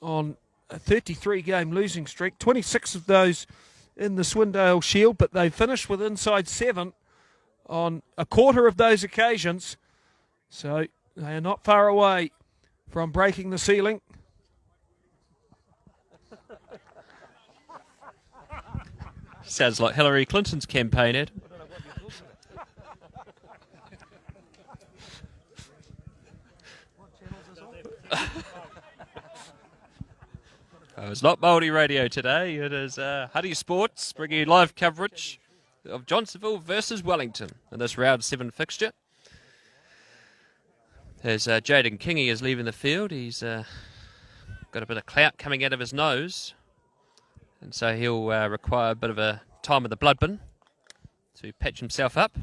on a 33-game losing streak, 26 of those in the Swindale Shield, but they finished with inside 7 on a quarter of those occasions. So they are not far away from breaking the ceiling. Sounds like Hillary Clinton's campaign, Ed. It's not Māori radio today. It is Huddy Sports bringing you live coverage of Johnsonville versus Wellington in this round 7 fixture. As Jaden Kingy is leaving the field, he's got a bit of clout coming out of his nose. And so he'll require a bit of a time in the blood bin to patch himself up.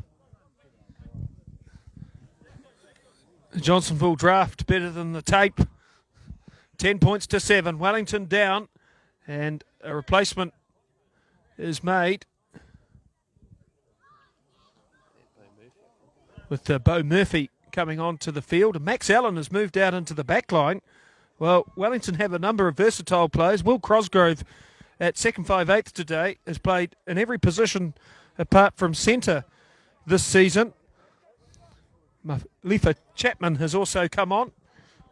The Johnsonville draft better than the tape. 10 points to 7. Wellington down, and a replacement is made with Bo Murphy coming onto the field. And Max Allen has moved out into the back line. Well, Wellington have a number of versatile players. Will Cosgrove at second 5/8 today has played in every position apart from centre this season. Malifa Chapman has also come on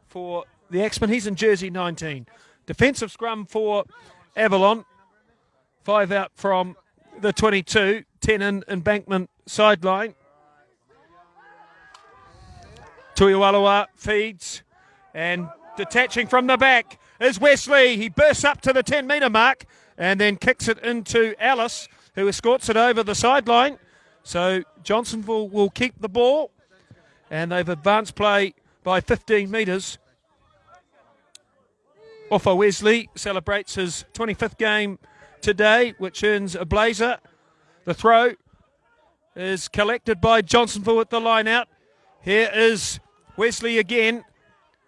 for the Axemen. He's in jersey 19. Defensive scrum for Avalon. 5 out from the 22. 10 in embankment sideline. Tuiwaloa feeds, and detaching from the back is Wesley. He bursts up to the 10-metre mark and then kicks it into Alice, who escorts it over the sideline. So Johnsonville will keep the ball, and they've advanced play by 15 metres. Offa Wesley celebrates his 25th game today, which earns a blazer. The throw is collected by Johnsonville at the line out. Here is Wesley again,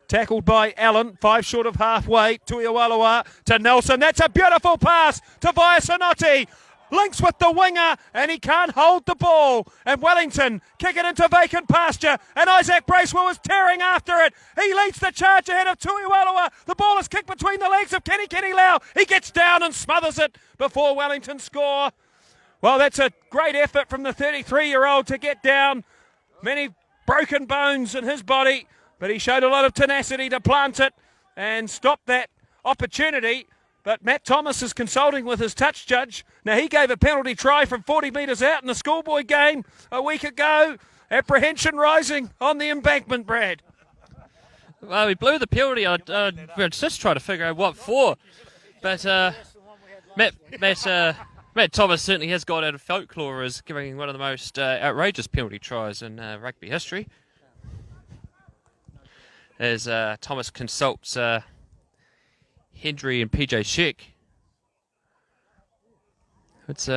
tackled by Allen, 5 short of halfway. Tuiwaloa to Nelson. That's a beautiful pass to Viasanotti. Links with the winger, and he can't hold the ball. And Wellington kick it into vacant pasture, and Isaac Bracewell is tearing after it. He leads the charge ahead of Tuiwaloa. The ball is kicked between the legs of Kenny Lau. He gets down and smothers it before Wellington score. Well, that's a great effort from the 33-year-old to get down. Many broken bones in his body, but he showed a lot of tenacity to plant it and stop that opportunity. But Matt Thomas is consulting with his touch judge. Now, he gave a penalty try from 40 metres out in the schoolboy game a week ago. Apprehension rising on the embankment, Brad. Well, he blew the penalty. I just trying to figure out what for. But Matt Thomas certainly has got out of folklore as giving one of the most outrageous penalty tries in rugby history. as Thomas consults Hendry and PJ Sheck. It's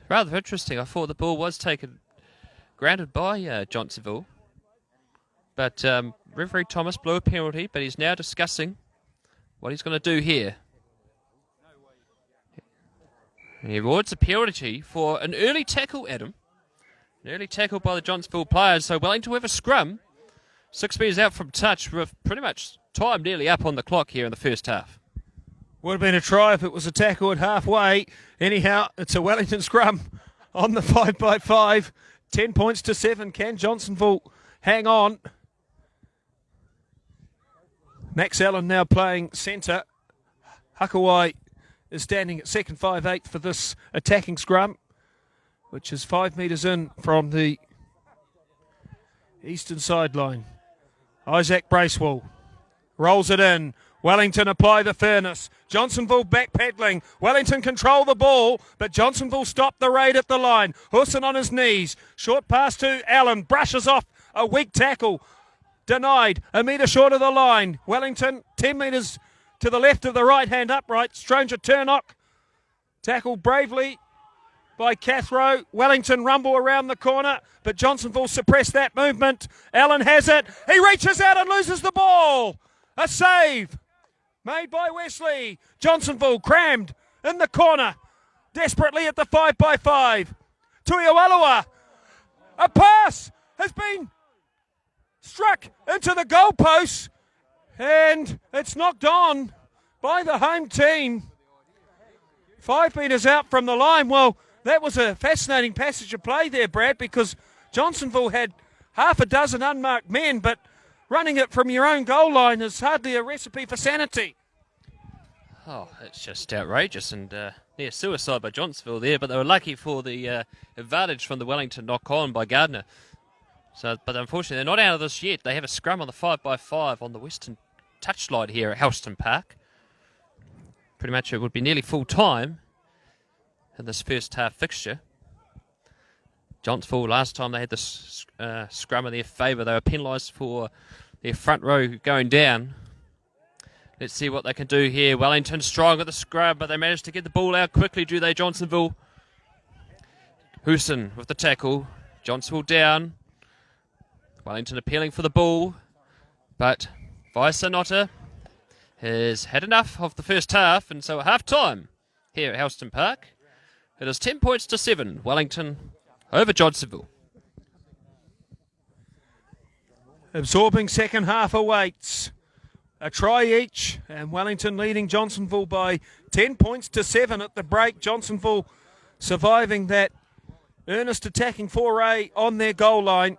rather interesting. I thought the ball was taken grounded by Johnsonville, but referee Thomas blew a penalty, but he's now discussing what he's going to do here. He awards a penalty for an early tackle, Adam. An early tackle by the Johnsonville players, so Wellington have a scrum. 6 metres out from touch with pretty much time nearly up on the clock here in the first half. Would have been a try if it was a tackle at halfway. Anyhow, it's a Wellington scrum on the 5x5. 10 points to 7. Can Johnsonville hang on? Max Allen now playing centre. Hakawai is standing at second 5/8 for this attacking scrum, which is 5 metres in from the eastern sideline. Isaac Bracewell rolls it in. Wellington apply the fairness. Johnsonville backpedaling. Wellington control the ball, but Johnsonville stop the raid at the line. Husson on his knees. Short pass to Allen. Brushes off a weak tackle. Denied. A metre short of the line. Wellington 10 metres to the left of the right-hand upright. Stranger Turnock tackled bravely by Cathro. Wellington rumble around the corner, but Johnsonville suppress that movement. Allen has it. He reaches out and loses the ball. A save made by Wesley. Johnsonville crammed in the corner, desperately at the 5x5. Tuiawalua. A pass has been struck into the goalpost, and it's knocked on by the home team. 5 metres out from the line. Well, that was a fascinating passage of play there, Brad, because Johnsonville had half a dozen unmarked men, but running it from your own goal line is hardly a recipe for sanity. Oh, it's just outrageous and near suicide by Johnsonville there, but they were lucky for the advantage from the Wellington knock-on by Gardner. So, but unfortunately, they're not out of this yet. They have a scrum on the 5x5 on the western touchline here at Helston Park. Pretty much it would be nearly full time in this first half fixture. Johnsonville, last time they had this scrum in their favour, they were penalised for their front row going down. Let's see what they can do here. Wellington strong at the scrum, but they managed to get the ball out quickly, do they, Johnsonville? Husson with the tackle. Johnsonville down. Wellington appealing for the ball, but Vice-Sanotta has had enough of the first half, and so at half-time here at Helston Park, it is 10 points to 7. Wellington over Johnsonville. Absorbing second half awaits. A try each, and Wellington leading Johnsonville by 10 points to 7 at the break. Johnsonville surviving that earnest attacking foray on their goal line.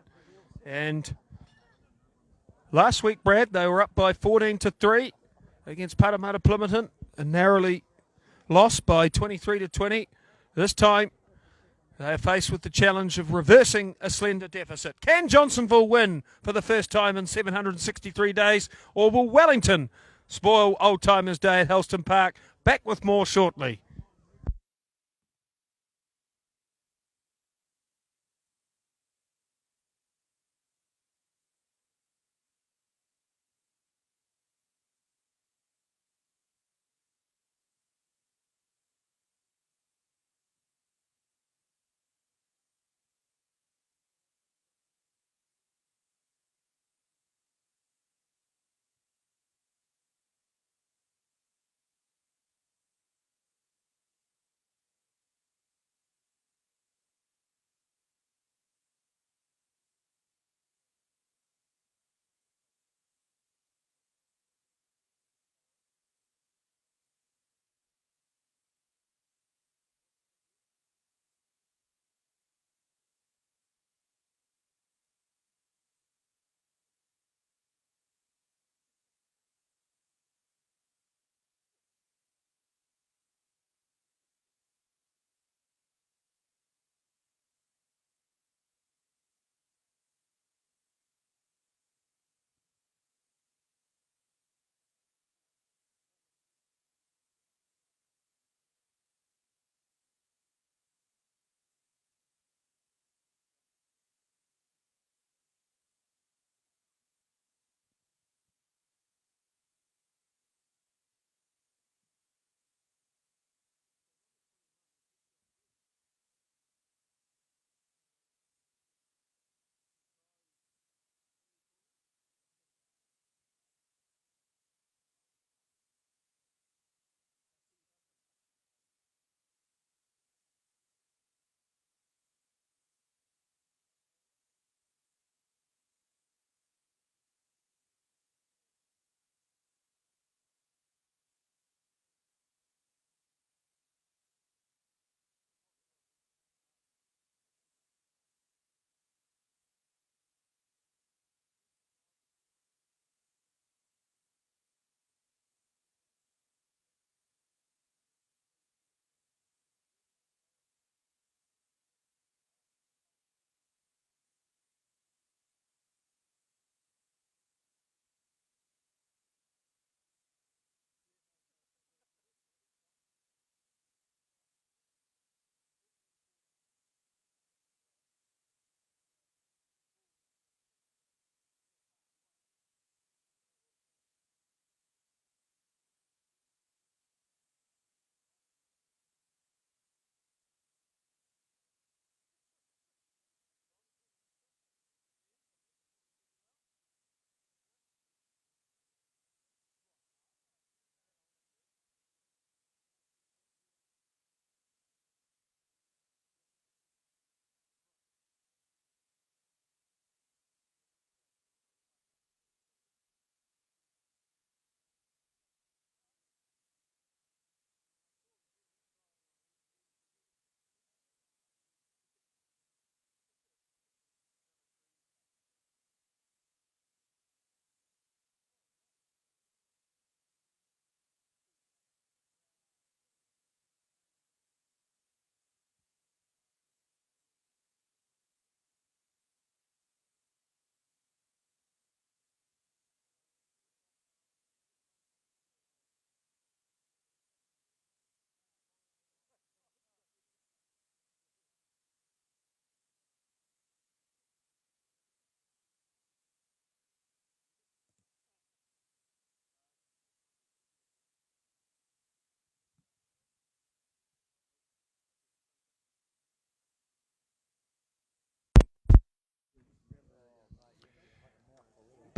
And last week, Brad, they were up by 14-3 against Parramatta Plymouton and narrowly lost by 23-20. This time, they are faced with the challenge of reversing a slender deficit. Can Johnsonville win for the first time in 763 days, or will Wellington spoil Old Timers' Day at Helston Park? Back with more shortly.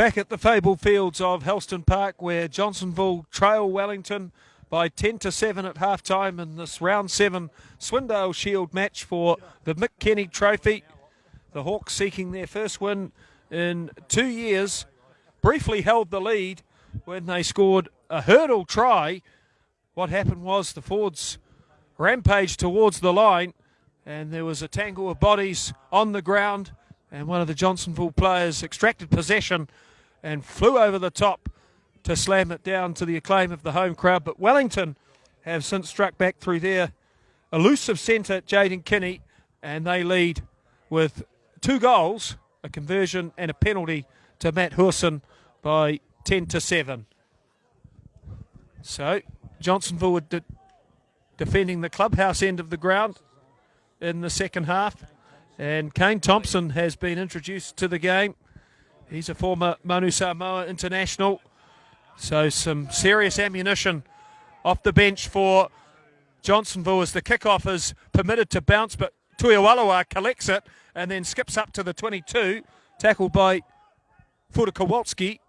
Back at the fabled fields of Helston Park, where Johnsonville trail Wellington by 10-7 at half-time in this round 7 Swindale Shield match for the Mick Kenny Trophy. The Hawks seeking their first win in 2 years, briefly held the lead when they scored a hurdle try. What happened was the forwards rampaged towards the line and there was a tangle of bodies on the ground, and one of the Johnsonville players extracted possession and flew over the top to slam it down to the acclaim of the home crowd. But Wellington have since struck back through their elusive centre, Jaden Kinney, and they lead with 2 goals, a conversion and a penalty to Matt Hurson by 10-7. So Johnsonville were defending the clubhouse end of the ground in the second half, and Kane Thompson has been introduced to the game. He's a former Manu Samoa international, so some serious ammunition off the bench for Johnsonville as the kickoff is permitted to bounce, but Tuiwalawa collects it and then skips up to the 22, tackled by Kowalski.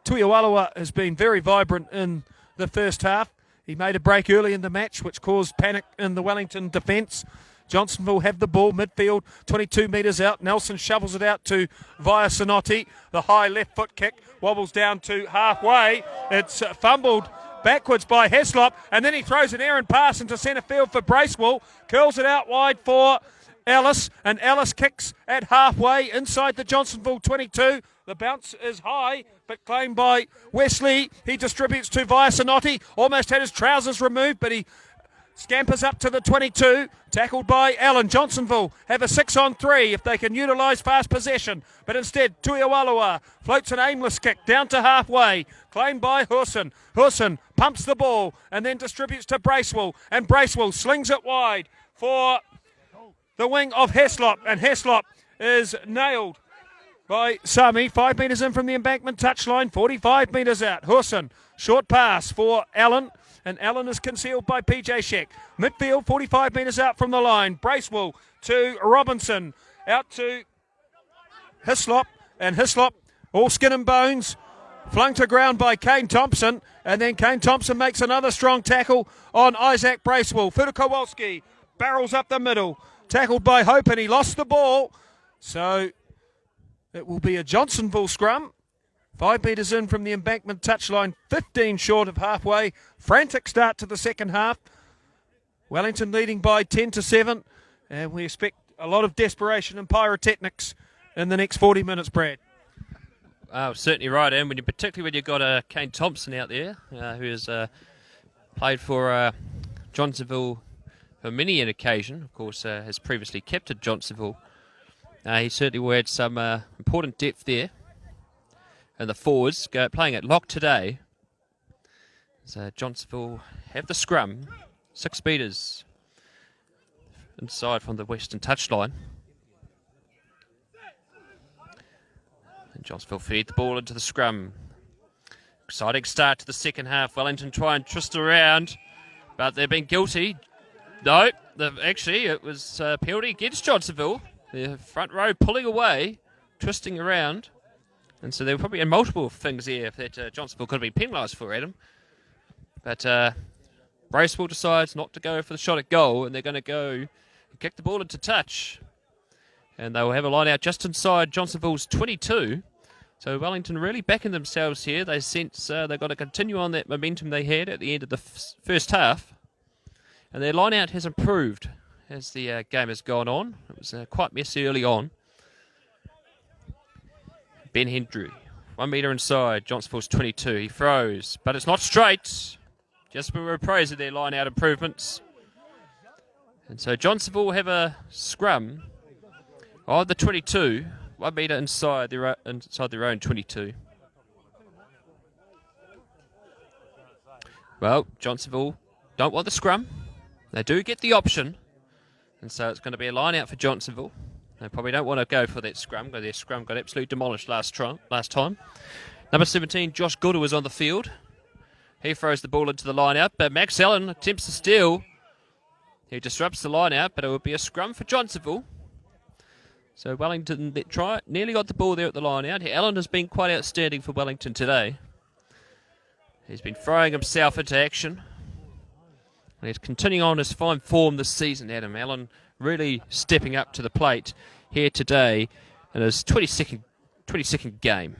Tuiwalawa has been very vibrant in the first half. He made a break early in the match, which caused panic in the Wellington defence. Johnsonville have the ball, midfield, 22 metres out. Nelson shovels it out to Viasanotti. The high left foot kick wobbles down to halfway. It's fumbled backwards by Heslop, and then he throws an errant pass into centre field for Bracewell. Curls it out wide for Ellis, and Ellis kicks at halfway inside the Johnsonville 22. The bounce is high, but claimed by Wesley. He distributes to Viasanotti. Almost had his trousers removed, but he scampers up to the 22, tackled by Allen. Johnsonville have a 6-on-3 if they can utilise fast possession, but instead Tuiwalawa floats an aimless kick down to halfway, claimed by Hurson. Hurson pumps the ball and then distributes to Bracewell, and Bracewell slings it wide for the wing of Heslop, and Heslop is nailed by Sami. 5 metres in from the embankment touchline, 45 metres out. Hurson, short pass for Allen, and Allen is concealed by PJ Sheck. Midfield, 45 metres out from the line. Bracewell to Robinson, out to Hislop, and Hislop, all skin and bones, flung to ground by Kane Thompson, and then Kane Thompson makes another strong tackle on Isaac Bracewell. Kowalski barrels up the middle, tackled by Hope, and he lost the ball. So it will be a Johnsonville scrum. 5 metres in from the embankment touchline, 15 short of halfway. Frantic start to the second half. Wellington leading by 10-7, and we expect a lot of desperation and pyrotechnics in the next 40 minutes, Brad. Certainly right, and particularly when you've got Kane Thompson out there, who has played for Johnsonville for many an occasion. Of course, has previously captained Johnsonville. He certainly will add some important depth there. And the forwards playing at lock today. So Johnsonville have the scrum, 6 metres inside from the western touchline. And Johnsonville feed the ball into the scrum. Exciting start to the second half. Wellington try and twist around, but they've been guilty. No, actually it was a penalty against Johnsonville. The front row pulling away, twisting around. And so there were probably multiple things there that Johnsonville could have been penalised for, Adam. But Bracewell decides not to go for the shot at goal, and they're going to go and kick the ball into touch. And they will have a line out just inside Johnsonville's 22. So Wellington really backing themselves here. They sense they've got to continue on that momentum they had at the end of the first half. And their line out has improved as the game has gone on. It was quite messy early on. Ben Hendry, 1 metre inside, Johnsonville's 22. He throws, but it's not straight. Just for praise of their line-out improvements. And so Johnsonville will have a scrum of the 22, 1 metre inside their own 22. Well, Johnsonville don't want the scrum. They do get the option. And so it's going to be a line-out for Johnsonville. They probably don't want to go for that scrum, because their scrum got absolutely demolished last time. Number 17, Josh Gooder, was on the field. He throws the ball into the line-out, but Max Allen attempts to steal. He disrupts the line-out, but it will be a scrum for Johnsonville. So Wellington nearly got the ball there at the line out. Allen has been quite outstanding for Wellington today. He's been throwing himself into action. And he's continuing on his fine form this season, Adam. Allen really stepping up to the plate here today in his 22nd game.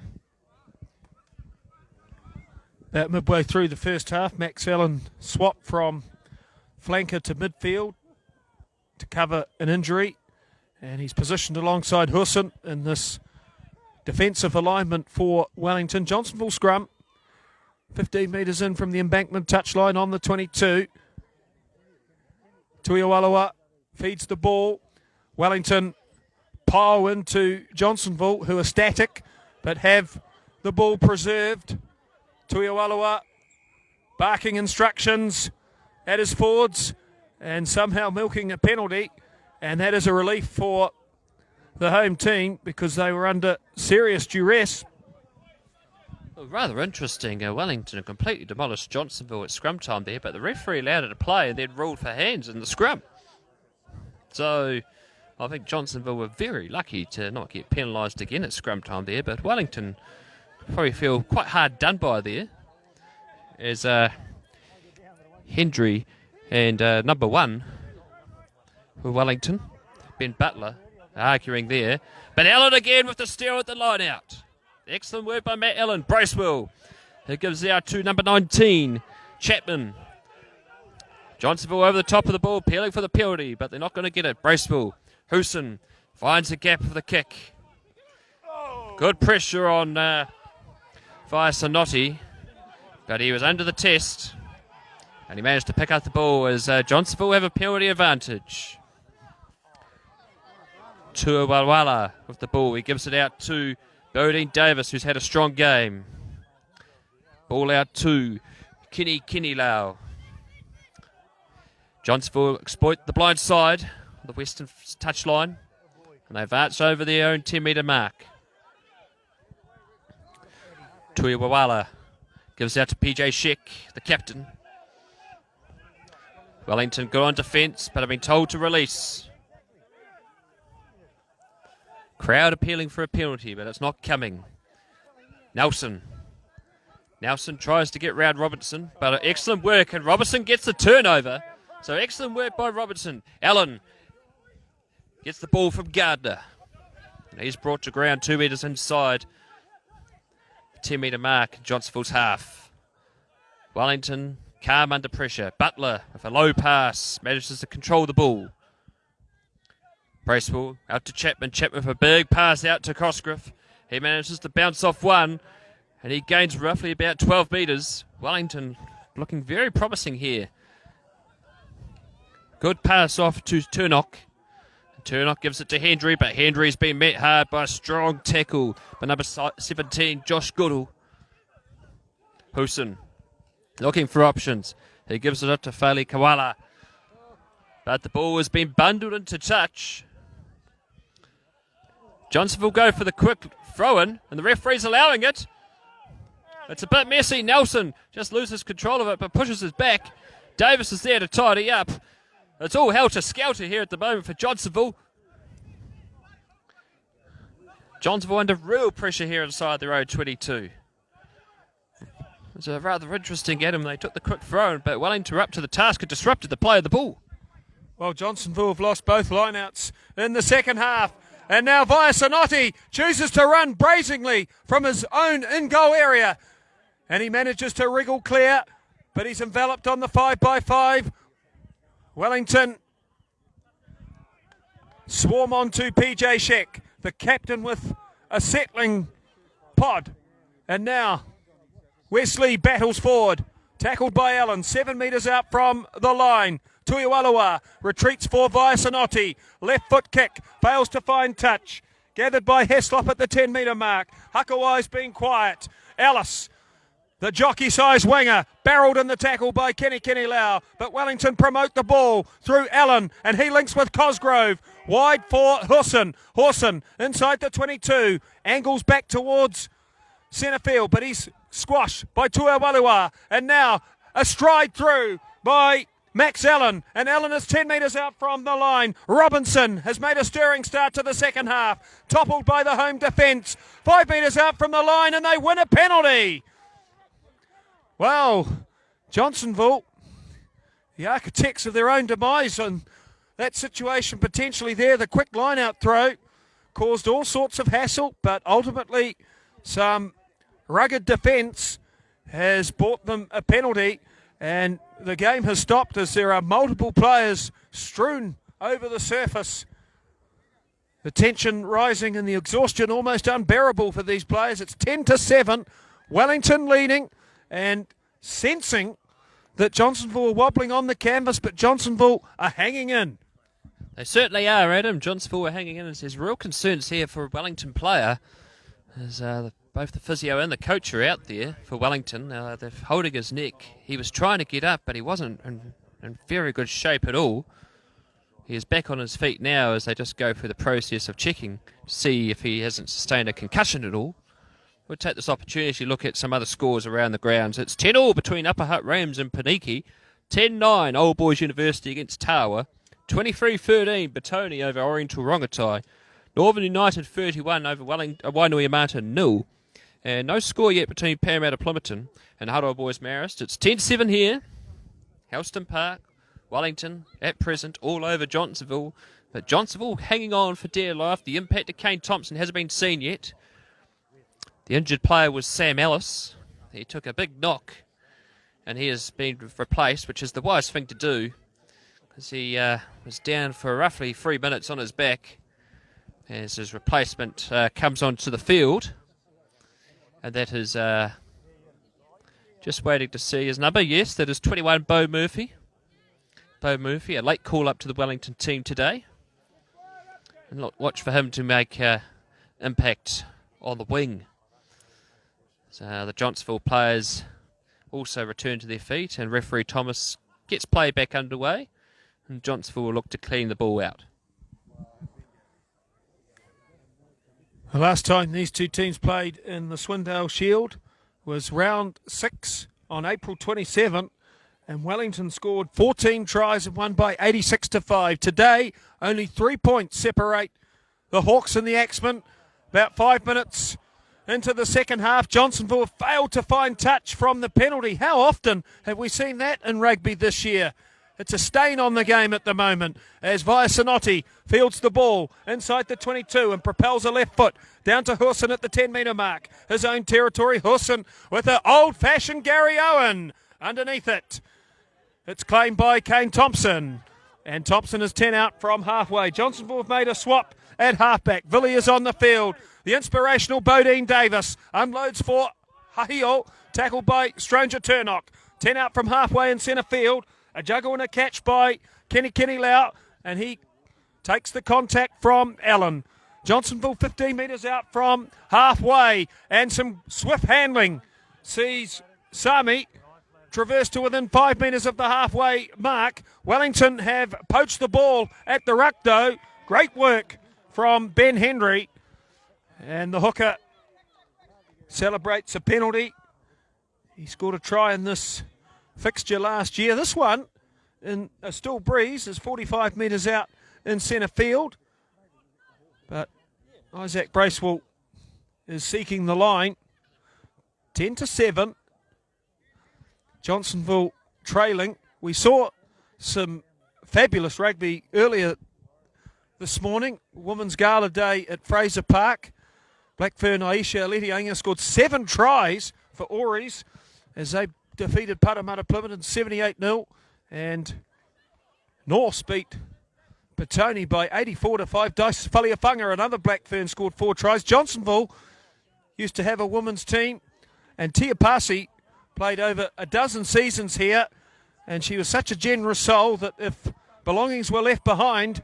About midway through the first half, Max Allen swapped from flanker to midfield to cover an injury. And he's positioned alongside Husson in this defensive alignment for Wellington. Johnsonville scrum, 15 metres in from the embankment touchline on the 22. Tuiawalawa feeds the ball. Wellington pile into Johnsonville, who are static but have the ball preserved. Tuiawalawa barking instructions at his forwards and somehow milking a penalty. And that is a relief for the home team because they were under serious duress. Well, rather interesting. Wellington completely demolished Johnsonville at scrum time there, but the referee allowed it to play and then ruled for hands in the scrum. So I think Johnsonville were very lucky to not get penalised again at scrum time there, but Wellington probably feel quite hard done by there as Hendry and number 1 for Wellington, Ben Butler, arguing there. But Allen again with the steal at the line out. Excellent work by Matt Allen. Bracewell, who gives out to number 19, Chapman. Johnsonville over the top of the ball, peeling for the penalty, but they're not going to get it. Bracewell, Husson finds the gap for the kick. Good pressure on Vaisanotti, but he was under the test, and he managed to pick up the ball as Johnsonville have a penalty advantage. Tuiawalawa with the ball. He gives it out to Bodine Davis, who's had a strong game. Ball out to Kini Lau. Johnsonville exploit the blind side, the western touchline, and they advance over their own 10-metre mark. Tuiawalawa gives out to PJ Sheck, the captain. Wellington go on defence, but have been told to release. Crowd appealing for a penalty, but it's not coming. Nelson tries to get round Robertson, but excellent work, and Robertson gets the turnover. So excellent work by Robertson. Allen gets the ball from Gardner. He's brought to ground 2 metres inside the 10-metre mark, Johnsonville's half. Wellington calm under pressure. Butler with a low pass manages to control the ball. Bracewell out to Chapman. Chapman with a big pass out to Cosgrove. He manages to bounce off one, and he gains roughly about 12 metres. Wellington looking very promising here. Good pass off to Turnock. Turnock gives it to Hendry, but Hendry's been met hard by a strong tackle by number 17, Josh Goodall. Husson looking for options. He gives it up to Fali Kawala. But the ball has been bundled into touch. Johnsonville go for the quick throw-in, and the referee's allowing it. It's a bit messy. Nelson just loses control of it, but pushes his back. Davis is there to tidy up. It's all helter-skelter here at the moment for Johnsonville. Johnsonville under real pressure here inside their own 22. It's a rather interesting, Adam. They took the quick throw, but Wellington were up to the task and disrupted the play of the ball. Well, Johnsonville have lost both lineouts in the second half. And now Vaisanotti chooses to run brazenly from his own in-goal area. And he manages to wriggle clear, but he's enveloped on the 5x5. Wellington swarm on to PJ Sheck, the captain with a settling pod. And now Wesley battles forward, tackled by Allen, 7 metres out from the line. Tuiawalawa retreats for Vaisanotti. Left foot kick, fails to find touch. Gathered by Heslop at the 10-metre mark. Hakawai's been quiet. Ellis, the jockey-sized winger, barreled in the tackle by Kenny Lau. But Wellington promote the ball through Allen, and he links with Cosgrove. Wide for Husson. Husson inside the 22. Angles back towards centre field, but he's squashed by Tuiawalawa. And now a stride through by Max Allen, and Allen is 10 metres out from the line. Robinson has made a stirring start to the second half, toppled by the home defence. 5 metres out from the line, and they win a penalty. Well, Johnsonville, the architects of their own demise in that situation potentially there. The quick line-out throw caused all sorts of hassle, but ultimately some rugged defence has bought them a penalty, and the game has stopped as there are multiple players strewn over the surface. The tension rising and the exhaustion almost unbearable for these players. It's 10-7, Wellington leading and sensing that Johnsonville are wobbling on the canvas, but Johnsonville are hanging in. They certainly are, Adam. Johnsonville are hanging in. There's real concerns here for a Wellington player, as both the physio and the coach are out there for Wellington. They're holding his neck. He was trying to get up, but he wasn't in very good shape at all. He is back on his feet now as they just go through the process of checking to see if he hasn't sustained a concussion at all. We'll take this opportunity to look at some other scores around the grounds. It's 10-all between Upper Hutt Rams and Paniki. 10-9 Old Boys University against Tawa. 23-13 Batoni over Oriental Rongotai. Northern United 31 over Wainuiamata 0. And no score yet between Parramatta Plympton and Huddle Boys Marist. It's 10-7 here. Helston Park, Wellington at present all over Johnsonville. But Johnsonville hanging on for dear life. The impact of Kane Thompson hasn't been seen yet. The injured player was Sam Ellis. He took a big knock and he has been replaced, which is the wise thing to do, because he was down for roughly 3 minutes on his back as his replacement comes onto the field. And that is just waiting to see his number. Yes, that is 21, Bo Murphy. Bo Murphy, a late call up to the Wellington team today. And watch for him to make impact on the wing. So the Johnsonville players also return to their feet, and referee Thomas gets play back underway, and Johnsonville will look to clean the ball out. The last time these two teams played in the Swindale Shield was round 6 on April 27, and Wellington scored 14 tries and won by 86-5. Today, only 3 points separate the Hawks and the Axemen. About 5 minutes into the second half, Johnsonville have failed to find touch from the penalty. How often have we seen that in rugby this year? It's a stain on the game at the moment as Viasinotti fields the ball inside the 22 and propels a left foot down to Husson at the 10-metre mark. His own territory, Husson with an old-fashioned Gary Owen underneath it. It's claimed by Kane Thompson, and Thompson is 10 out from halfway. Johnsonville have made a swap at halfback. Villy is on the field. The inspirational Bodine Davis unloads for Hahio, tackled by Stranger Turnock. 10 out from halfway in centre field. A juggle and a catch by Kenny Lau, and he takes the contact from Allen. Johnsonville 15 metres out from halfway, and some swift handling sees Sami traverse to within 5 metres of the halfway mark. Wellington have poached the ball at the ruck though. Great work from Ben Henry, and the hooker celebrates a penalty. He scored a try in this fixture last year. This one, in a still breeze, is 45 metres out in centre field. But Isaac Bracewell is seeking the line. 10-7. Johnsonville trailing. We saw some fabulous rugby earlier this morning. Women's Gala Day at Fraser Park. Blackfern Aisha Aletianga scored 7 tries for Auries as they defeated Parramatta Plympton 78-0, and Norse beat Batoni by 84-5. Dice Faliafunga, another Blackfern, scored 4 tries. Johnsonville used to have a women's team, and Tia Pasi played over a dozen seasons here, and she was such a generous soul that if belongings were left behind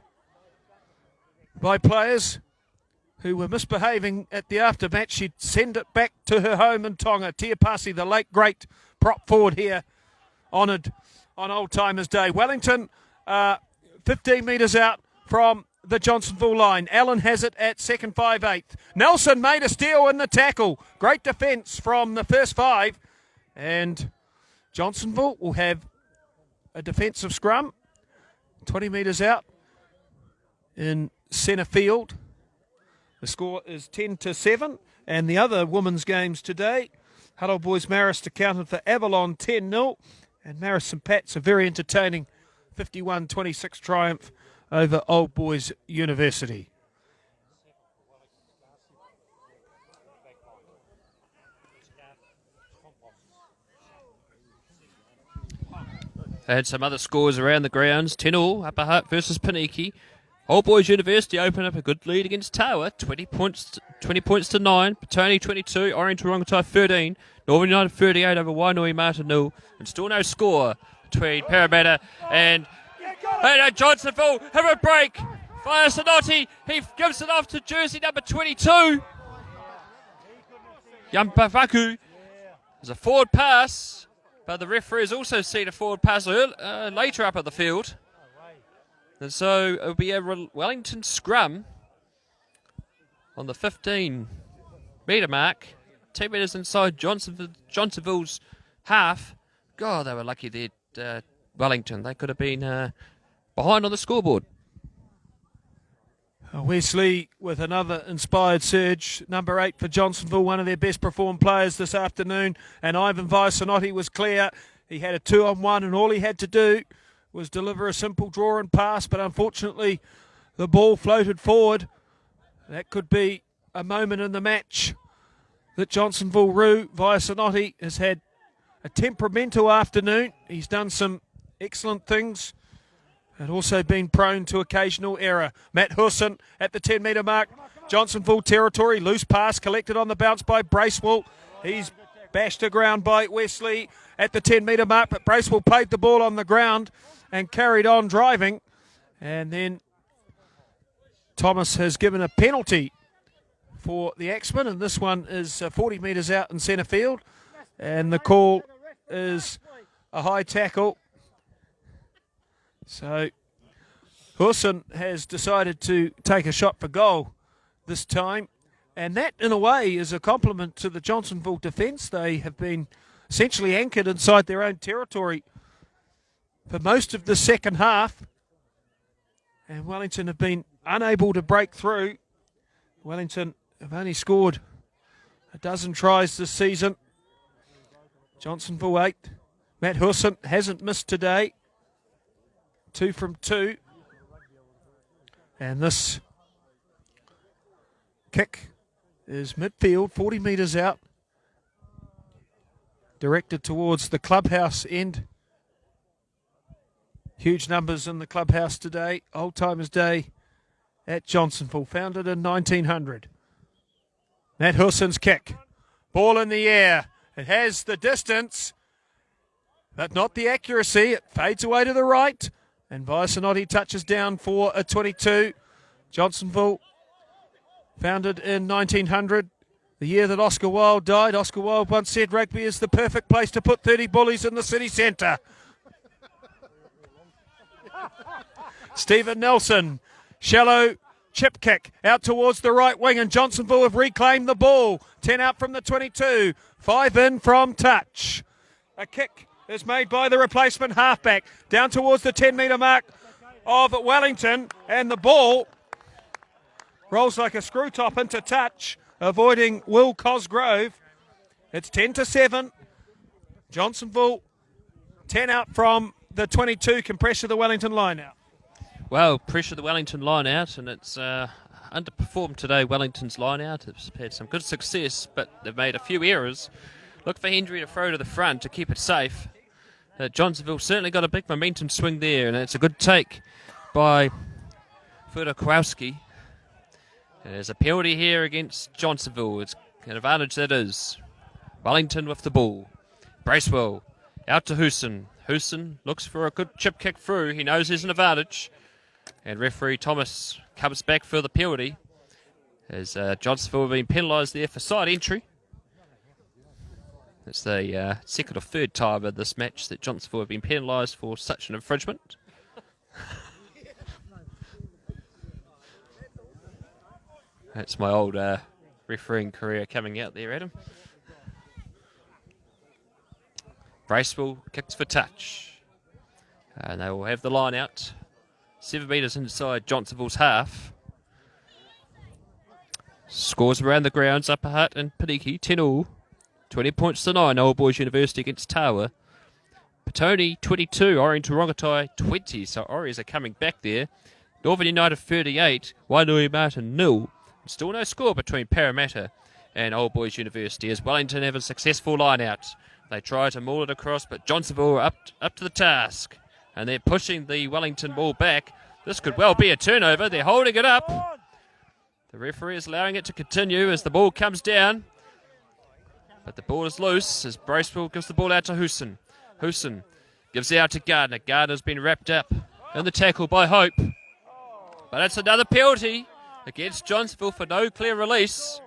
by players who were misbehaving at the aftermatch, she'd send it back to her home in Tonga. Tia Pasi, the late great prop forward here, honoured on Old Timers Day. Wellington 15 metres out from the Johnsonville line. Allen has it at second 5/8. Nelson made a steal in the tackle. Great defence from the first 5. And Johnsonville will have a defensive scrum, 20 metres out in centre field. The score is 10-7, and the other women's games today, Huddle Boys Marist accounted for Avalon 10-0, and Marist St Pat's a very entertaining 51-26 triumph over Old Boys University. Had some other scores around the grounds. 10-all, Upper Hutt versus Piniki. Old Boys University open up a good lead against Tawa. 20 points to 9. Petone 22. Orange Orangatai 13. Northern United 38 over Wainui Martin 0. And still no score between Parramatta and Johnsonville. Have a break. Fire Sanotti. He gives it off to jersey number 22. Yampafaku. There's a forward pass. But the referee has also seen a forward pass later up at the field. And so it'll be a Wellington scrum on the 15-metre mark. 10 metres inside Johnsonville's half. God, they were lucky there, Wellington. They could have been behind on the scoreboard. Wesley with another inspired surge. Number 8 for Johnsonville, one of their best performed players this afternoon. And Ivan Vaisanotti was clear. He had a 2-on-1 and all he had to do was deliver a simple draw and pass. But unfortunately, the ball floated forward. That could be a moment in the match that Johnsonville rue. Vaisanotti has had a temperamental afternoon. He's done some excellent things and also been prone to occasional error. Matt Husson at the 10-metre mark. Johnsonville territory. Loose pass collected on the bounce by Bracewell. He's bashed aground by Wesley at the 10-metre mark, but Bracewell played the ball on the ground and carried on driving. And then Thomas has given a penalty for the Axemen, and this one is 40 metres out in centre field. And the call is a high tackle. So Husson has decided to take a shot for goal this time. And that, in a way, is a compliment to the Johnsonville defence. They have been essentially anchored inside their own territory for most of the second half. And Wellington have been unable to break through. Wellington have only scored a dozen tries this season. Johnsonville 8. Matt Husson hasn't missed today. 2 from 2. And this kick is midfield, 40 metres out. Directed towards the clubhouse end. Huge numbers in the clubhouse today. Old Timers Day at Johnsonville, founded in 1900. Matt Husson's kick. Ball in the air. It has the distance, but not the accuracy. It fades away to the right. And Vaisanotti touches down for a 22. Johnsonville, founded in 1900, the year that Oscar Wilde died. Oscar Wilde once said rugby is the perfect place to put 30 bullies in the city centre. Stephen Nelson, shallow chip kick out towards the right wing, and Johnsonville have reclaimed the ball. 10 out from the 22, 5 in from touch. A kick is made by the replacement halfback down towards the 10-metre mark of Wellington, and the ball rolls like a screw top into touch, avoiding Will Cosgrove. It's 10-7. Johnsonville 10 out from the 22 can pressure the Wellington line out. Well, pressure the Wellington line out, and it's underperformed today. Wellington's line out. It's had some good success, but they've made a few errors. Look for Hendry to throw to the front to keep it safe. Johnsonville certainly got a big momentum swing there, and it's a good take by Fudakowski. There's a penalty here against Johnsonville. It's an advantage that is. Wellington with the ball. Bracewell out to Husson. Husson looks for a good chip kick through. He knows there's an advantage. And referee Thomas comes back for the penalty, as Johnsonville have been penalised there for side entry. It's the second or third time in this match that Johnsonville have been penalised for such an infringement. That's my old refereeing career coming out there, Adam. Bracewell kicks for touch. And they will have the line out. 7 metres inside Johnsonville's half. Scores around the grounds, Upper Hutt and Piniki, 10-all. 20 points to 9, Old Boys University against Tawa. Petone, 22, Ori and Tarongatai, 20. So Ori's are coming back there. Northern United, 38. Wainui Martin, 0. Still no score between Parramatta and Old Boys University as Wellington have a successful line out. They try to maul it across, but Johnsonville are up to the task. And they're pushing the Wellington ball back. This could well be a turnover. They're holding it up. The referee is allowing it to continue as the ball comes down. But the ball is loose as Bracewell gives the ball out to Hooson. Hooson gives it out to Gardner. Gardner's been wrapped up in the tackle by Hope. But it's another penalty against Johnsonville for no clear release.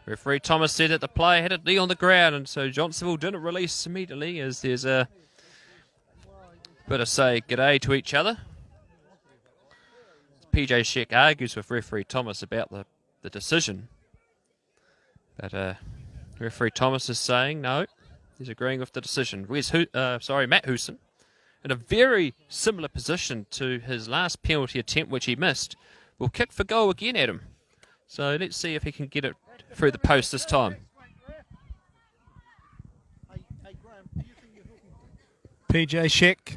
Referee Thomas said that the player had a knee on the ground, and so Johnsonville didn't release immediately as there's a bit of say g'day to each other. PJ Sheck argues with referee Thomas about the decision. But referee Thomas is saying no, he's agreeing with the decision. Where's Matt Hooson in a very similar position to his last penalty attempt, which he missed. Will kick for goal again, Adam. So let's see if he can get it through the post this time. PJ Sheck,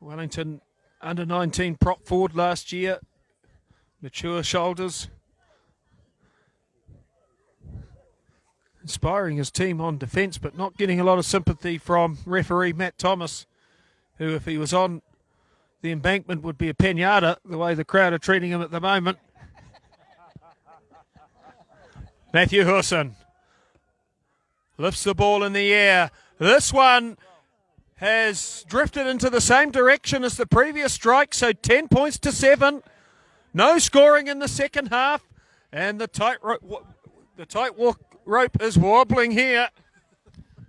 Wellington under 19 prop forward last year. Mature shoulders. Inspiring his team on defence, but not getting a lot of sympathy from referee Matt Thomas, who, if he was on the embankment, would be a pinata, the way the crowd are treating him at the moment. Matthew Hooson lifts the ball in the air. This one has drifted into the same direction as the previous strike, so 10 points to 7. No scoring in the second half, and the tight rope is wobbling here.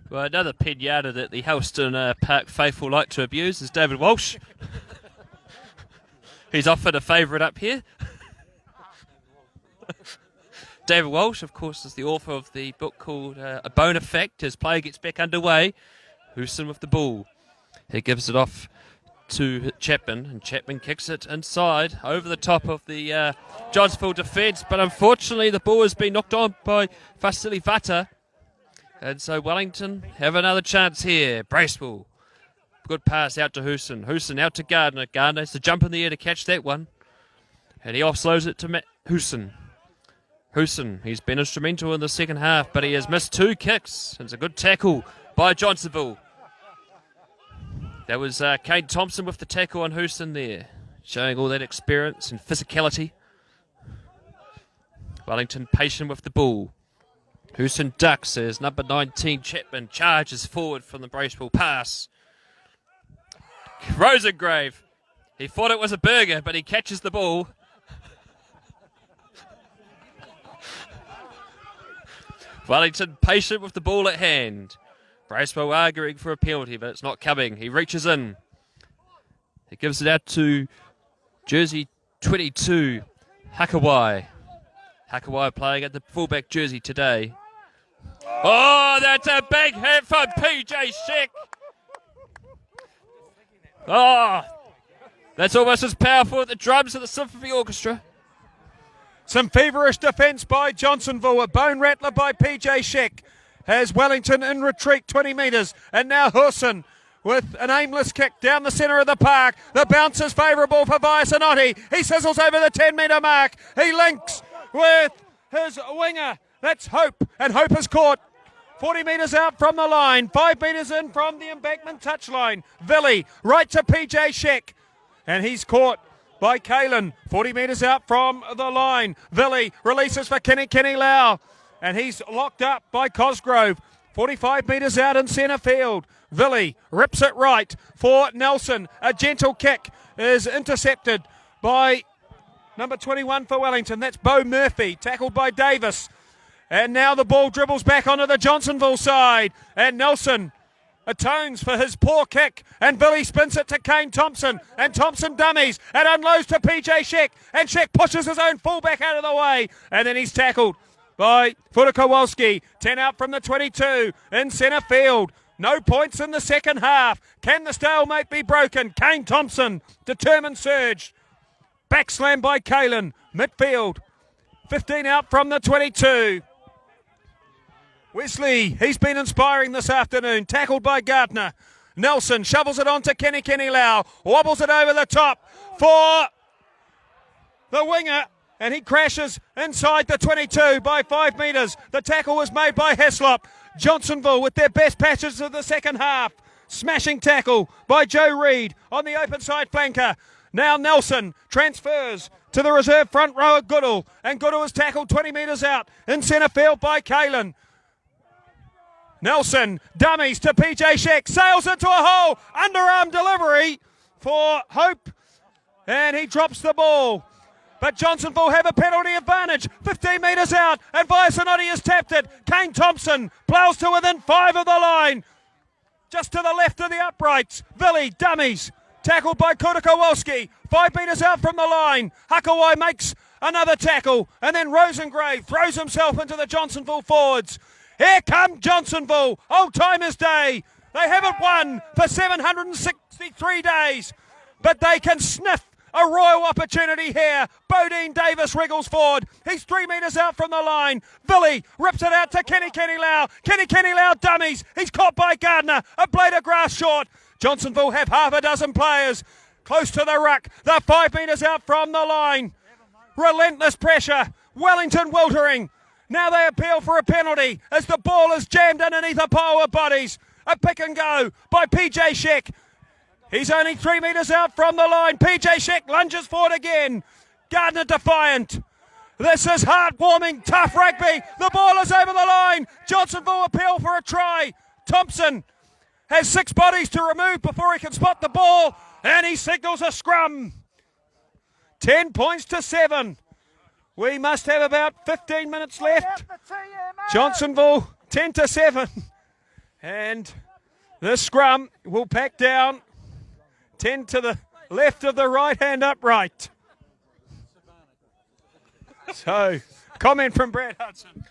Well, another pinata that the Helston Park faithful like to abuse is David Walsh. He's offered a favourite up here. David Walsh, of course, is the author of the book called A Bone Effect. His play gets back underway. Hooson with the ball. He gives it off to Chapman, and Chapman kicks it inside over the top of the Johnsonville defence, but unfortunately the ball has been knocked on by Vasili Vata, and so Wellington have another chance here. Bracewell, good pass out to Hooson. Hooson out to Gardner. Gardner has to jump in the air to catch that one, and he offloads it to Matt Hooson. Hooson, he's been instrumental in the second half, but he has missed 2 kicks. It's a good tackle by Johnsonville. That was Kane Thompson with the tackle on Hooson there, showing all that experience and physicality. Wellington patient with the ball. Hooson ducks as number 19 Chapman charges forward from the Bracewell pass. Rosengrave, he thought it was a burger, but he catches the ball. Wellington patient with the ball at hand. Bracewell arguing for a penalty, but it's not coming. He reaches in. He gives it out to jersey 22, Hakawai. Hakawai playing at the fullback jersey today. Oh, that's a big hit from PJ Sheck. Oh, that's almost as powerful as the drums of the Symphony Orchestra. Some feverish defence by Johnsonville. A bone rattler by PJ Sheck has Wellington in retreat 20 metres. And now Hooson with an aimless kick down the centre of the park. The bounce is favourable for Viasanotti. He sizzles over the 10-metre mark. He links with his winger. That's Hope. And Hope is caught 40 metres out from the line. 5 metres in from the embankment touchline. Villy right to PJ Sheck. And he's caught by Kalen, 40 metres out from the line. Villy releases for Kenny Lau, and he's locked up by Cosgrove, 45 metres out in centre field. Villy rips it right for Nelson. A gentle kick is intercepted by number 21 for Wellington. That's Bo Murphy, tackled by Davis. And now the ball dribbles back onto the Johnsonville side, and Nelson atones for his poor kick, and Billy spins it to Kane Thompson, and Thompson dummies and unloads to PJ Sheck, and Sheck pushes his own fullback out of the way, and then he's tackled by Fuda Kowalski. 10 out from the 22 in centre field. No points in the second half. Can the stalemate be broken? Kane Thompson, determined surge. Back slam by Kalen. Midfield. 15 out from the 22. Wesley, he's been inspiring this afternoon. Tackled by Gardner. Nelson shovels it on to Kenny Lau. Wobbles it over the top for the winger. And he crashes inside the 22 by 5 metres. The tackle was made by Heslop. Johnsonville with their best patches of the second half. Smashing tackle by Joe Reid on the open side flanker. Now Nelson transfers to the reserve front rower Goodall. And Goodall is tackled 20 metres out in centre field by Kalen. Nelson dummies to PJ Sheck. Sails into a hole. Underarm delivery for Hope. And he drops the ball. But Johnsonville have a penalty advantage. 15 metres out. And Viasanotti has tapped it. Kane Thompson ploughs to within 5 of the line. Just to the left of the uprights. Villy dummies. Tackled by Kudakowalski. 5 metres out from the line. Hakawai makes another tackle. And then Rosengrave throws himself into the Johnsonville forwards. Here come Johnsonville. Old Timers Day. They haven't won for 763 days. But they can sniff a royal opportunity here. Bodine Davis wriggles forward. He's 3 metres out from the line. Villy rips it out to Kenny Lau. Kenny Lau dummies. He's caught by Gardner. A blade of grass short. Johnsonville have half a dozen players close to the ruck. They're 5 metres out from the line. Relentless pressure. Wellington weltering. Now they appeal for a penalty as the ball is jammed underneath a pile of bodies. A pick and go by PJ Sheck. He's only 3 metres out from the line. PJ Sheck lunges forward again. Gardner defiant. This is heartwarming, tough rugby. The ball is over the line. Johnsonville appeal for a try. Thompson has 6 bodies to remove before he can spot the ball. And he signals a scrum. 10 points to 7. We must have about 15 minutes left. Johnsonville 10 to 7. And the scrum will pack down 10 to the left of the right hand upright. So, comment from Brad Hudson.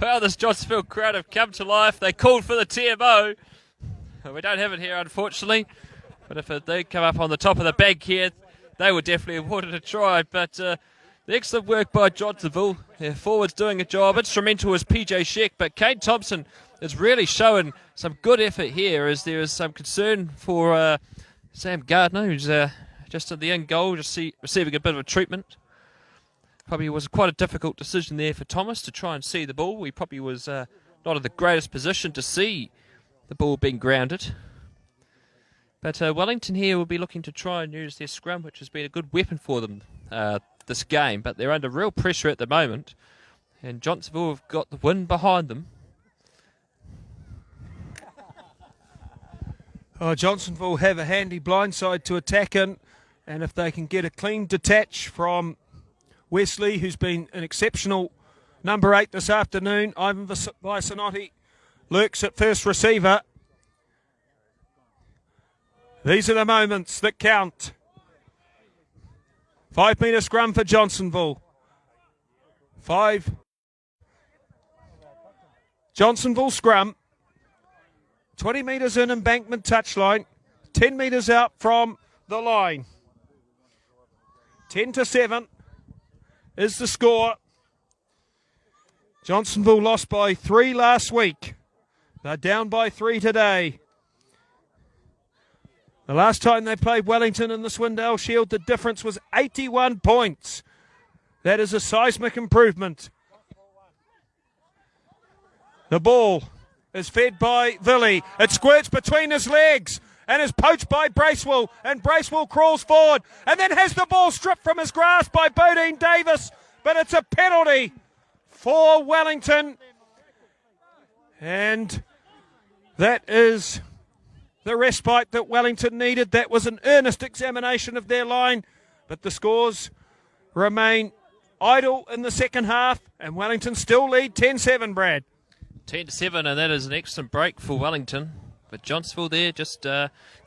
Well, this Johnsonville crowd have come to life. They called for the TMO. We don't have it here, unfortunately. But if it did come up on the top of the bag here, they would definitely have wanted a try. But the excellent work by Johnsonville. Their forwards doing a job. Instrumental is PJ Sheck, but Kane Thompson is really showing some good effort here as there is some concern for Sam Gardner, who's just at the end goal, just receiving a bit of a treatment. Probably was quite a difficult decision there for Thomas to try and see the ball. He probably was not in the greatest position to see the ball being grounded. But Wellington here will be looking to try and use their scrum, which has been a good weapon for them this game. But they're under real pressure at the moment. And Johnsonville have got the wind behind them. Johnsonville have a handy blindside to attack in. And if they can get a clean detach from Wesley, who's been an exceptional number 8 this afternoon. Ivan Vicinotti lurks at first receiver. These are the moments that count. 5 metre scrum for Johnsonville. 5. Johnsonville scrum. 20 metres in embankment touchline. 10 metres out from the line. 10 to 7 is the score. Johnsonville lost by 3 last week. They're down by 3 today. The last time they played Wellington in the Swindale Shield, the difference was 81 points. That is a seismic improvement. The ball is fed by Villy. It squirts between his legs and is poached by Bracewell. And Bracewell crawls forward and then has the ball stripped from his grasp by Bodine Davis. But it's a penalty for Wellington. And that is the respite that Wellington needed. That was an earnest examination of their line. But the scores remain idle in the second half. And Wellington still lead 10-7, Brad. 10-7, and that is an excellent break for Wellington. But Johnsonville there just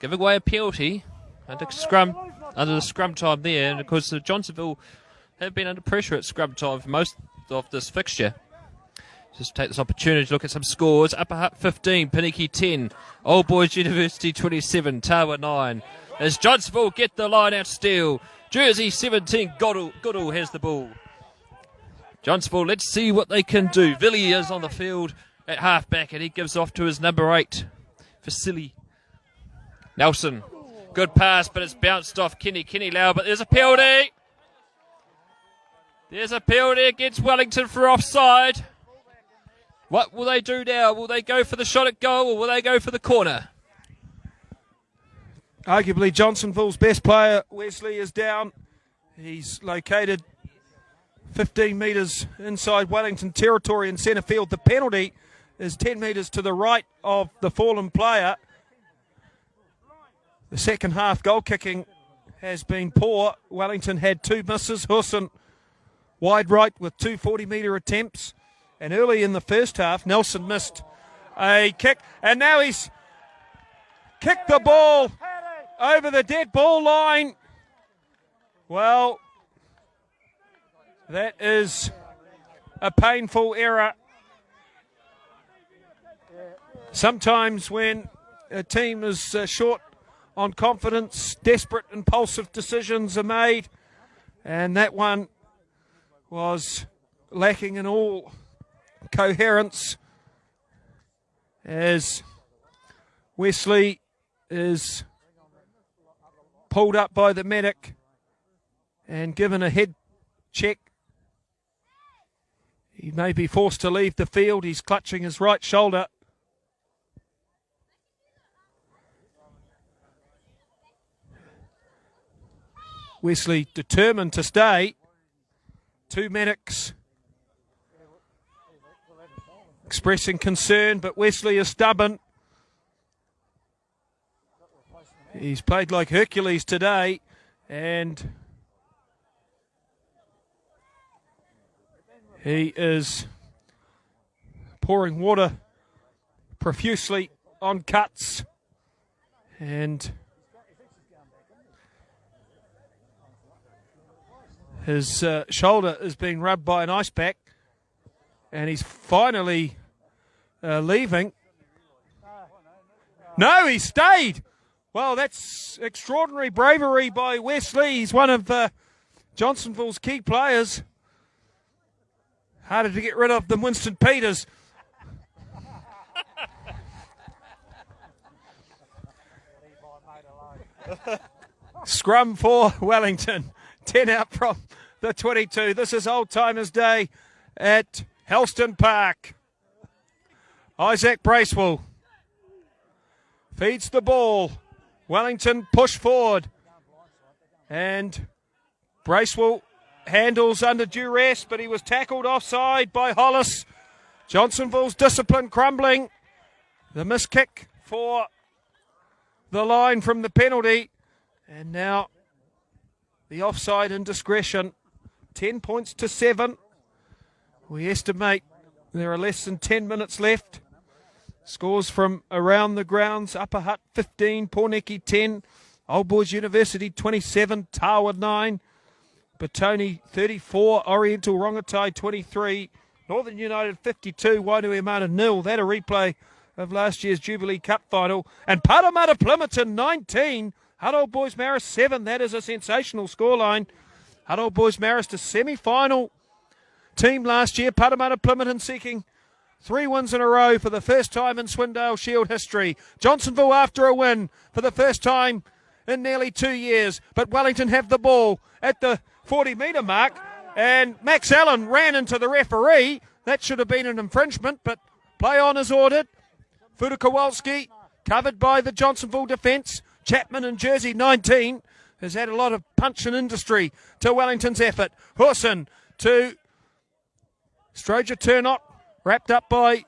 giving away a penalty under the scrum time there. And of course, Johnsonville have been under pressure at scrum time for most of this fixture. Just take this opportunity to look at some scores. Upper Hutt 15, Piniki 10, Old Boys University 27, Tawa 9. As Johnsonville get the line out still. Jersey 17, Goodall has the ball. Johnsonville, let's see what they can do. Villiers on the field at half-back, and he gives off to his number 8, Vasily. Nelson, good pass, but it's bounced off Kenny Lau, but there's a penalty. There's a penalty against Wellington for offside. What will they do now? Will they go for the shot at goal, or will they go for the corner? Arguably Johnsonville's best player, Wesley, is down. He's located 15 metres inside Wellington territory in centre field. The penalty is 10 metres to the right of the fallen player. The second half goal kicking has been poor. Wellington had 2 misses. Husson wide right with 2 40-metre attempts. And early in the first half, Nelson missed a kick. And now he's kicked the ball over the dead ball line. Well, that is a painful error. Sometimes when a team is short on confidence, desperate, impulsive decisions are made. And that one was lacking in all coherence as Wesley is pulled up by the medic and given a head check. He may be forced to leave the field. He's clutching his right shoulder. Wesley determined to stay. 2 medics expressing concern, but Wesley is stubborn. He's played like Hercules today, and he is pouring water profusely on cuts, and his shoulder is being rubbed by an ice pack, and he's finally leaving. No, he stayed. Well, that's extraordinary bravery by Wesley. He's one of Johnsonville's key players. Harder to get rid of than Winston Peters. Scrum for Wellington. 10 out from the 22. This is Old Timers Day at Helston Park. Isaac Bracewell feeds the ball. Wellington push forward. And Bracewell handles under duress, but he was tackled offside by Hollis. Johnsonville's discipline crumbling. The missed kick for the line from the penalty. And now the offside indiscretion. 10 points to 7. We estimate there are less than 10 minutes left. Scores from around the grounds. Upper Hutt 15, Pornicki 10, Old Boys University 27, Tawa 9, Batoni 34, Oriental Rongotai 23, Northern United 52, Wainuiomata 0. That a replay of last year's Jubilee Cup final. And Parramatta Plimerton 19, Hutt Old Boys Marist 7. That is a sensational scoreline. Hutt Old Boys Marist a semi-final team last year. Parramatta Plimerton seeking 3 wins in a row for the first time in Swindale Shield history. Johnsonville after a win for the first time in nearly 2 years. But Wellington have the ball at the 40-metre mark. And Max Allen ran into the referee. That should have been an infringement, but play on as ordered. Fuda Kowalski covered by the Johnsonville defence. Chapman in jersey 19 has had a lot of punch and industry to Wellington's effort. Husson to Stroger Turnot. Wrapped up by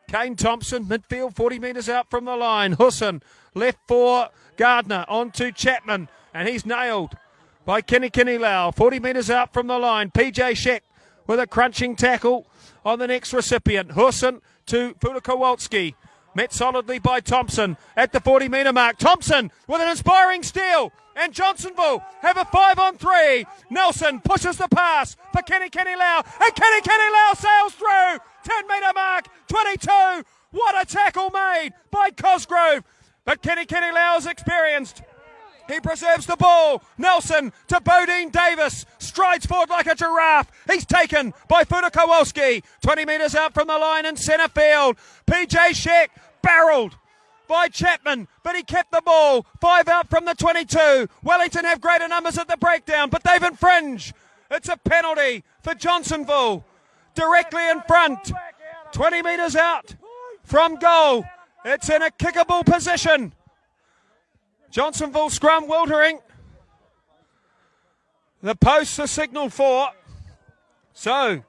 Kane Thompson. Midfield 40 metres out from the line. Husson left for Gardner. On to Chapman. And he's nailed by Kenny Lau. 40 metres out from the line. PJ Sheck with a crunching tackle on the next recipient. Husson to Fuda Kowalski. Met solidly by Thompson at the 40-metre mark. Thompson with an inspiring steal. And Johnsonville have a 5-on-3. Nelson pushes the pass for Kenny Lau. And Kenny Lau sails through. 10-metre mark, 22. What a tackle made by Cosgrove. But Kenny Lau is experienced. He preserves the ball. Nelson to Bodine Davis. Strides forward like a giraffe. He's taken by Fuda Kowalski. 20 metres out from the line in centre field. PJ Sheck barreled by Chapman, but he kept the ball. 5 out from the 22. Wellington have greater numbers at the breakdown, but they've infringed. It's a penalty for Johnsonville. Directly in front. 20 metres out from goal. It's in a kickable position. Johnsonville scrum wildering. The posts are signalled for. So,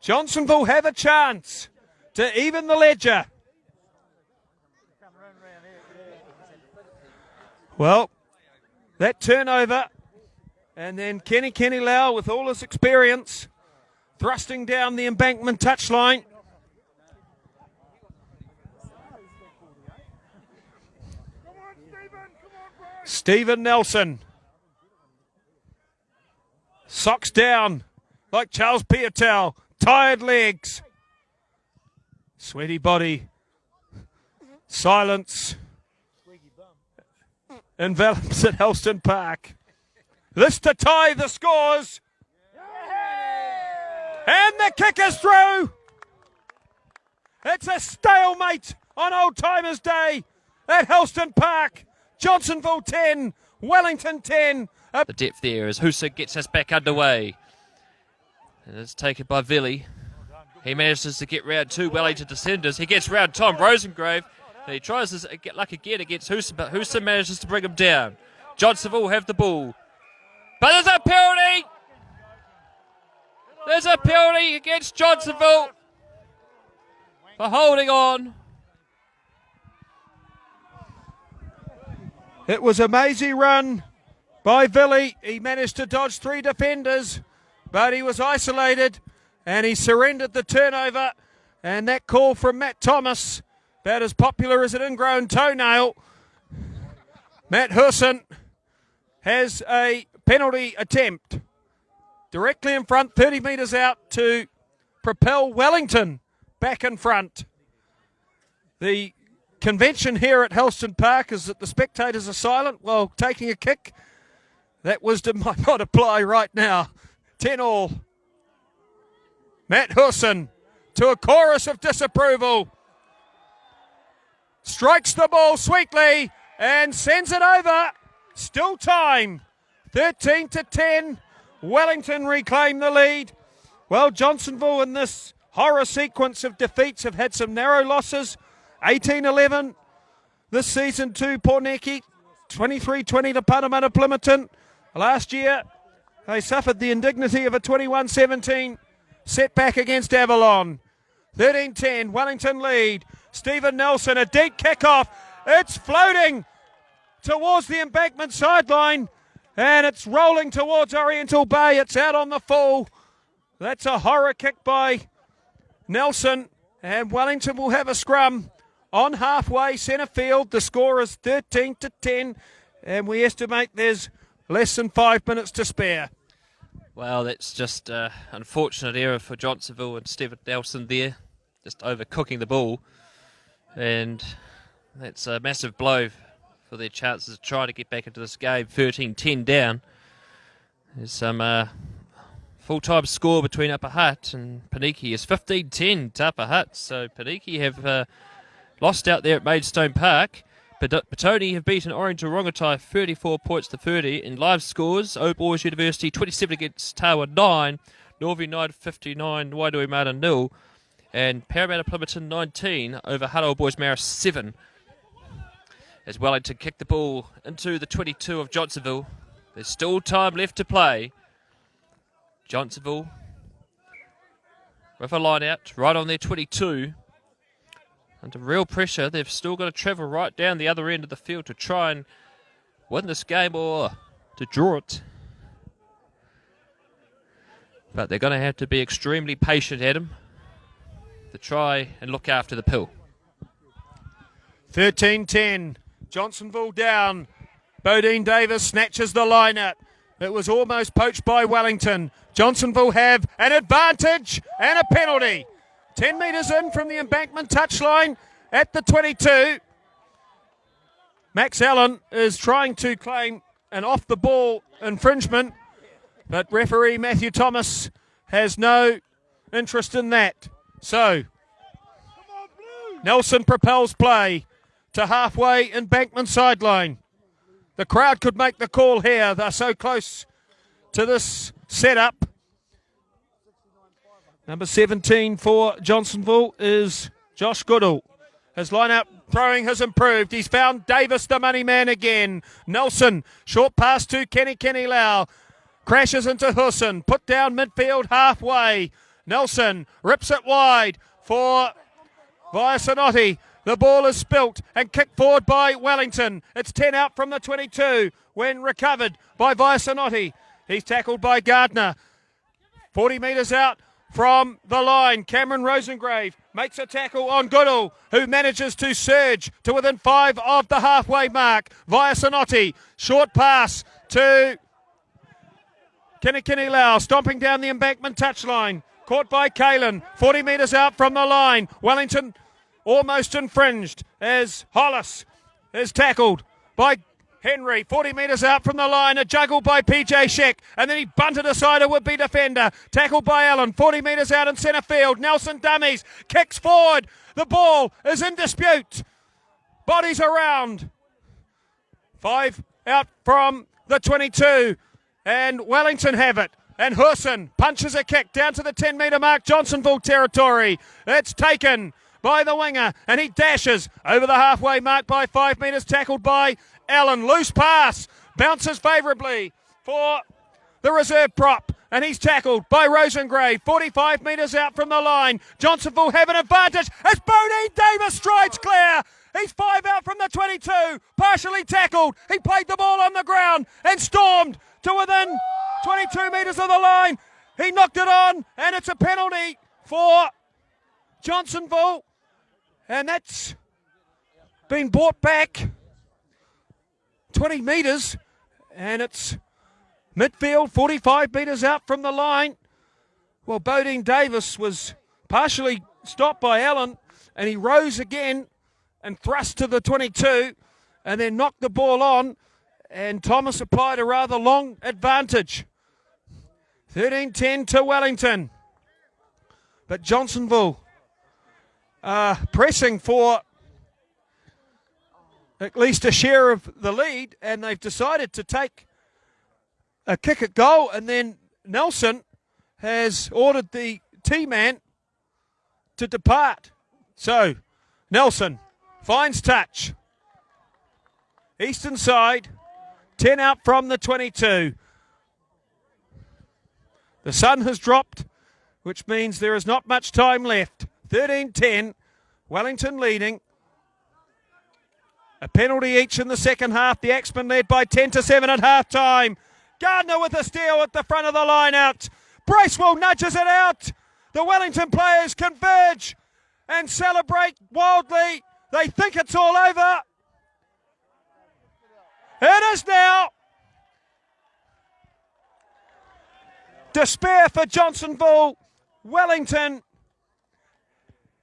Johnsonville have a chance to even the ledger. Well, that turnover, and then Kenny Lau with all his experience, thrusting down the embankment touchline. Stephen Nelson. Socks down like Charles Piatel. Tired legs. Sweaty body. Silence envelops at Helston Park. This to tie the scores. And the kick is through. It's a stalemate on Old Timers Day at Helston Park. Johnsonville 10, Wellington 10. The depth there as Husa gets us back underway. And it's taken by Villy. He manages to get round 2 Wellington defenders. He gets round Tom Rosengrave. And he tries to get luck again against Husa, but Husa manages to bring him down. Johnsonville have the ball. But there's a penalty! There's a penalty against Johnsonville for holding on. It was a mazy run by Villy. He managed to dodge 3 defenders, but he was isolated and he surrendered the turnover. And that call from Matt Thomas, about as popular as an ingrown toenail. Matt Hurson has a penalty attempt directly in front, 30 metres out to propel Wellington back in front. The convention here at Helston Park is that the spectators are silent while taking a kick. That wisdom might not apply right now. 10-all. Matt Hurson to a chorus of disapproval. Strikes the ball sweetly and sends it over. Still time. 13-10. Wellington reclaim the lead. Well, Johnsonville in this horror sequence of defeats have had some narrow losses. 18-11 this season to Porneki, 23-20 to Parramatta Plimerton. Last year, they suffered the indignity of a 21-17 setback against Avalon. 13-10, Wellington lead. Stephen Nelson, a deep kick-off. It's floating towards the embankment sideline, and it's rolling towards Oriental Bay. It's out on the full. That's a horror kick by Nelson, and Wellington will have a scrum on halfway centre field. The score is 13-10, and we estimate there's less than 5 minutes to spare. Well, that's just an unfortunate error for Johnsonville and Stephen Nelson there, just overcooking the ball. And that's a massive blow for their chances of trying to get back into this game. 13-10 down. There's some full-time score between Upper Hutt and Paniki is 15-10 to Upper Hutt. So Paniki have lost out there at Maidstone Park. Petone have beaten Orange Orongatai 34 points to 30 in live scores. O'Boys University 27 against Tawa 9. Northern United 59, Wainuimata 0. And Parramatta Plimerton 19 over Hutt Boys Marist 7. As Wellington kick the ball into the 22 of Johnsonville. There's still time left to play. Johnsonville with a line out right on their 22. Under real pressure, they've still got to travel right down the other end of the field to try and win this game or to draw it. But they're going to have to be extremely patient, Adam, to try and look after the pill. 13-10. Johnsonville down. Bodine Davis snatches the lineup. It was almost poached by Wellington. Johnsonville have an advantage and a penalty. 10 metres in from the embankment touchline at the 22. Max Allen is trying to claim an off-the-ball infringement, but referee Matthew Thomas has no interest in that. So, Nelson propels play to halfway embankment sideline. The crowd could make the call here. They're so close to this setup. Number 17 for Johnsonville is Josh Goodall. His lineup throwing has improved. He's found Davis, the money man, again. Nelson, short pass to Kenny Lau. Crashes into Husson. Put down midfield halfway. Nelson rips it wide for Viasanotti. The ball is spilt and kicked forward by Wellington. It's 10 out from the 22 when recovered by Viasanotti. He's tackled by Gardner. 40 metres out from the line. Cameron Rosengrave makes a tackle on Goodall, who manages to surge to within 5 of the halfway mark. Viasanotti, short pass to Kenny Lau, stomping down the embankment touchline. Caught by Kalen, 40 metres out from the line. Wellington almost infringed as Hollis is tackled by Henry, 40 metres out from the line, a juggle by PJ Sheck, and then he bunted aside a would-be defender. Tackled by Allen, 40 metres out in centre field. Nelson dummies, kicks forward. The ball is in dispute. Bodies around. 5 out from the 22, and Wellington have it. And Husson punches a kick down to the 10-metre mark, Johnsonville territory. It's taken by the winger, and he dashes over the halfway mark by 5 metres, tackled by Allen. Loose pass, bounces favourably for the reserve prop, and he's tackled by Rosengrave, 45 metres out from the line. Johnsonville have an advantage as Bodine Davis strides clear. He's 5 out from the 22, partially tackled. He played the ball on the ground and stormed to within 22 metres of the line. He knocked it on, and it's a penalty for Johnsonville, and that's been brought back 20 metres, and it's midfield, 45 metres out from the line. Well, Bodine Davis was partially stopped by Allen, and he rose again and thrust to the 22 and then knocked the ball on, and Thomas applied a rather long advantage. 13-10 to Wellington. But Johnsonville pressing for at least a share of the lead, and they've decided to take a kick at goal, and then Nelson has ordered the T-man to depart. So Nelson finds touch. Eastern side, 10 out from the 22. The sun has dropped, which means there is not much time left. 13-10, Wellington leading. A penalty each in the second half. The Axemen led by 10-7 at half-time. Gardner with a steal at the front of the line-out. Bracewell nudges it out. The Wellington players converge and celebrate wildly. They think it's all over. It is now. Despair for Johnsonville. Wellington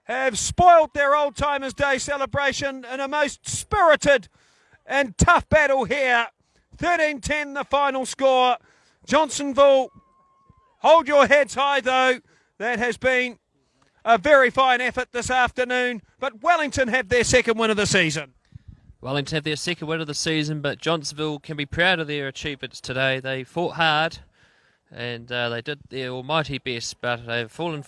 have spoiled their Old Timers Day celebration in a most spirited and tough battle here. 13-10 the final score. Johnsonville, hold your heads high though. That has been a very fine effort this afternoon, but Wellington have their second win of the season. Wellington have their second win of the season, but Johnsonville can be proud of their achievements today. They fought hard and they did their almighty best, but they've fallen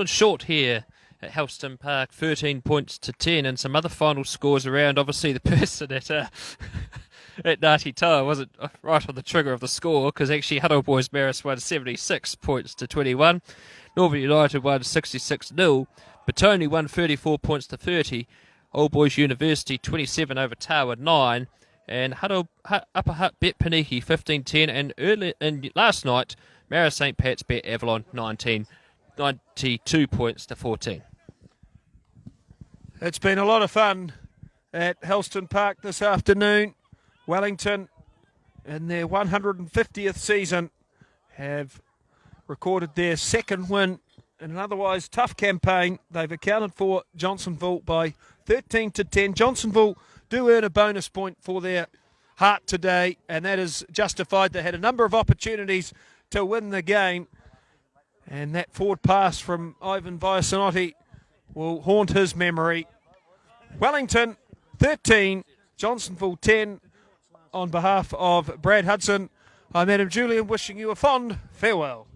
short here at Helston Park, 13 points to 10, and some other final scores around. Obviously, the person at Ngāti Toa wasn't right on the trigger of the score, because actually Huddle Boys Maris won 76 points to 21. Northern United won 66-0. Petone won 34 points to 30. Old Boys University 27 over Tawa 9. And Upper Hutt bet Paniki 15-10. And last night, Maris St. Pat's bet Avalon 92 points to 14. It's been a lot of fun at Helston Park this afternoon. Wellington, in their 150th season, have recorded their second win in an otherwise tough campaign. They've accounted for Johnsonville by 13-10. Johnsonville do earn a bonus point for their heart today, and that is justified. They had a number of opportunities to win the game, and that forward pass from Ivan Viasanotti will haunt his memory. Wellington 13, Johnsonville 10. On behalf of Brad Hudson, I'm Adam Julian, wishing you a fond farewell.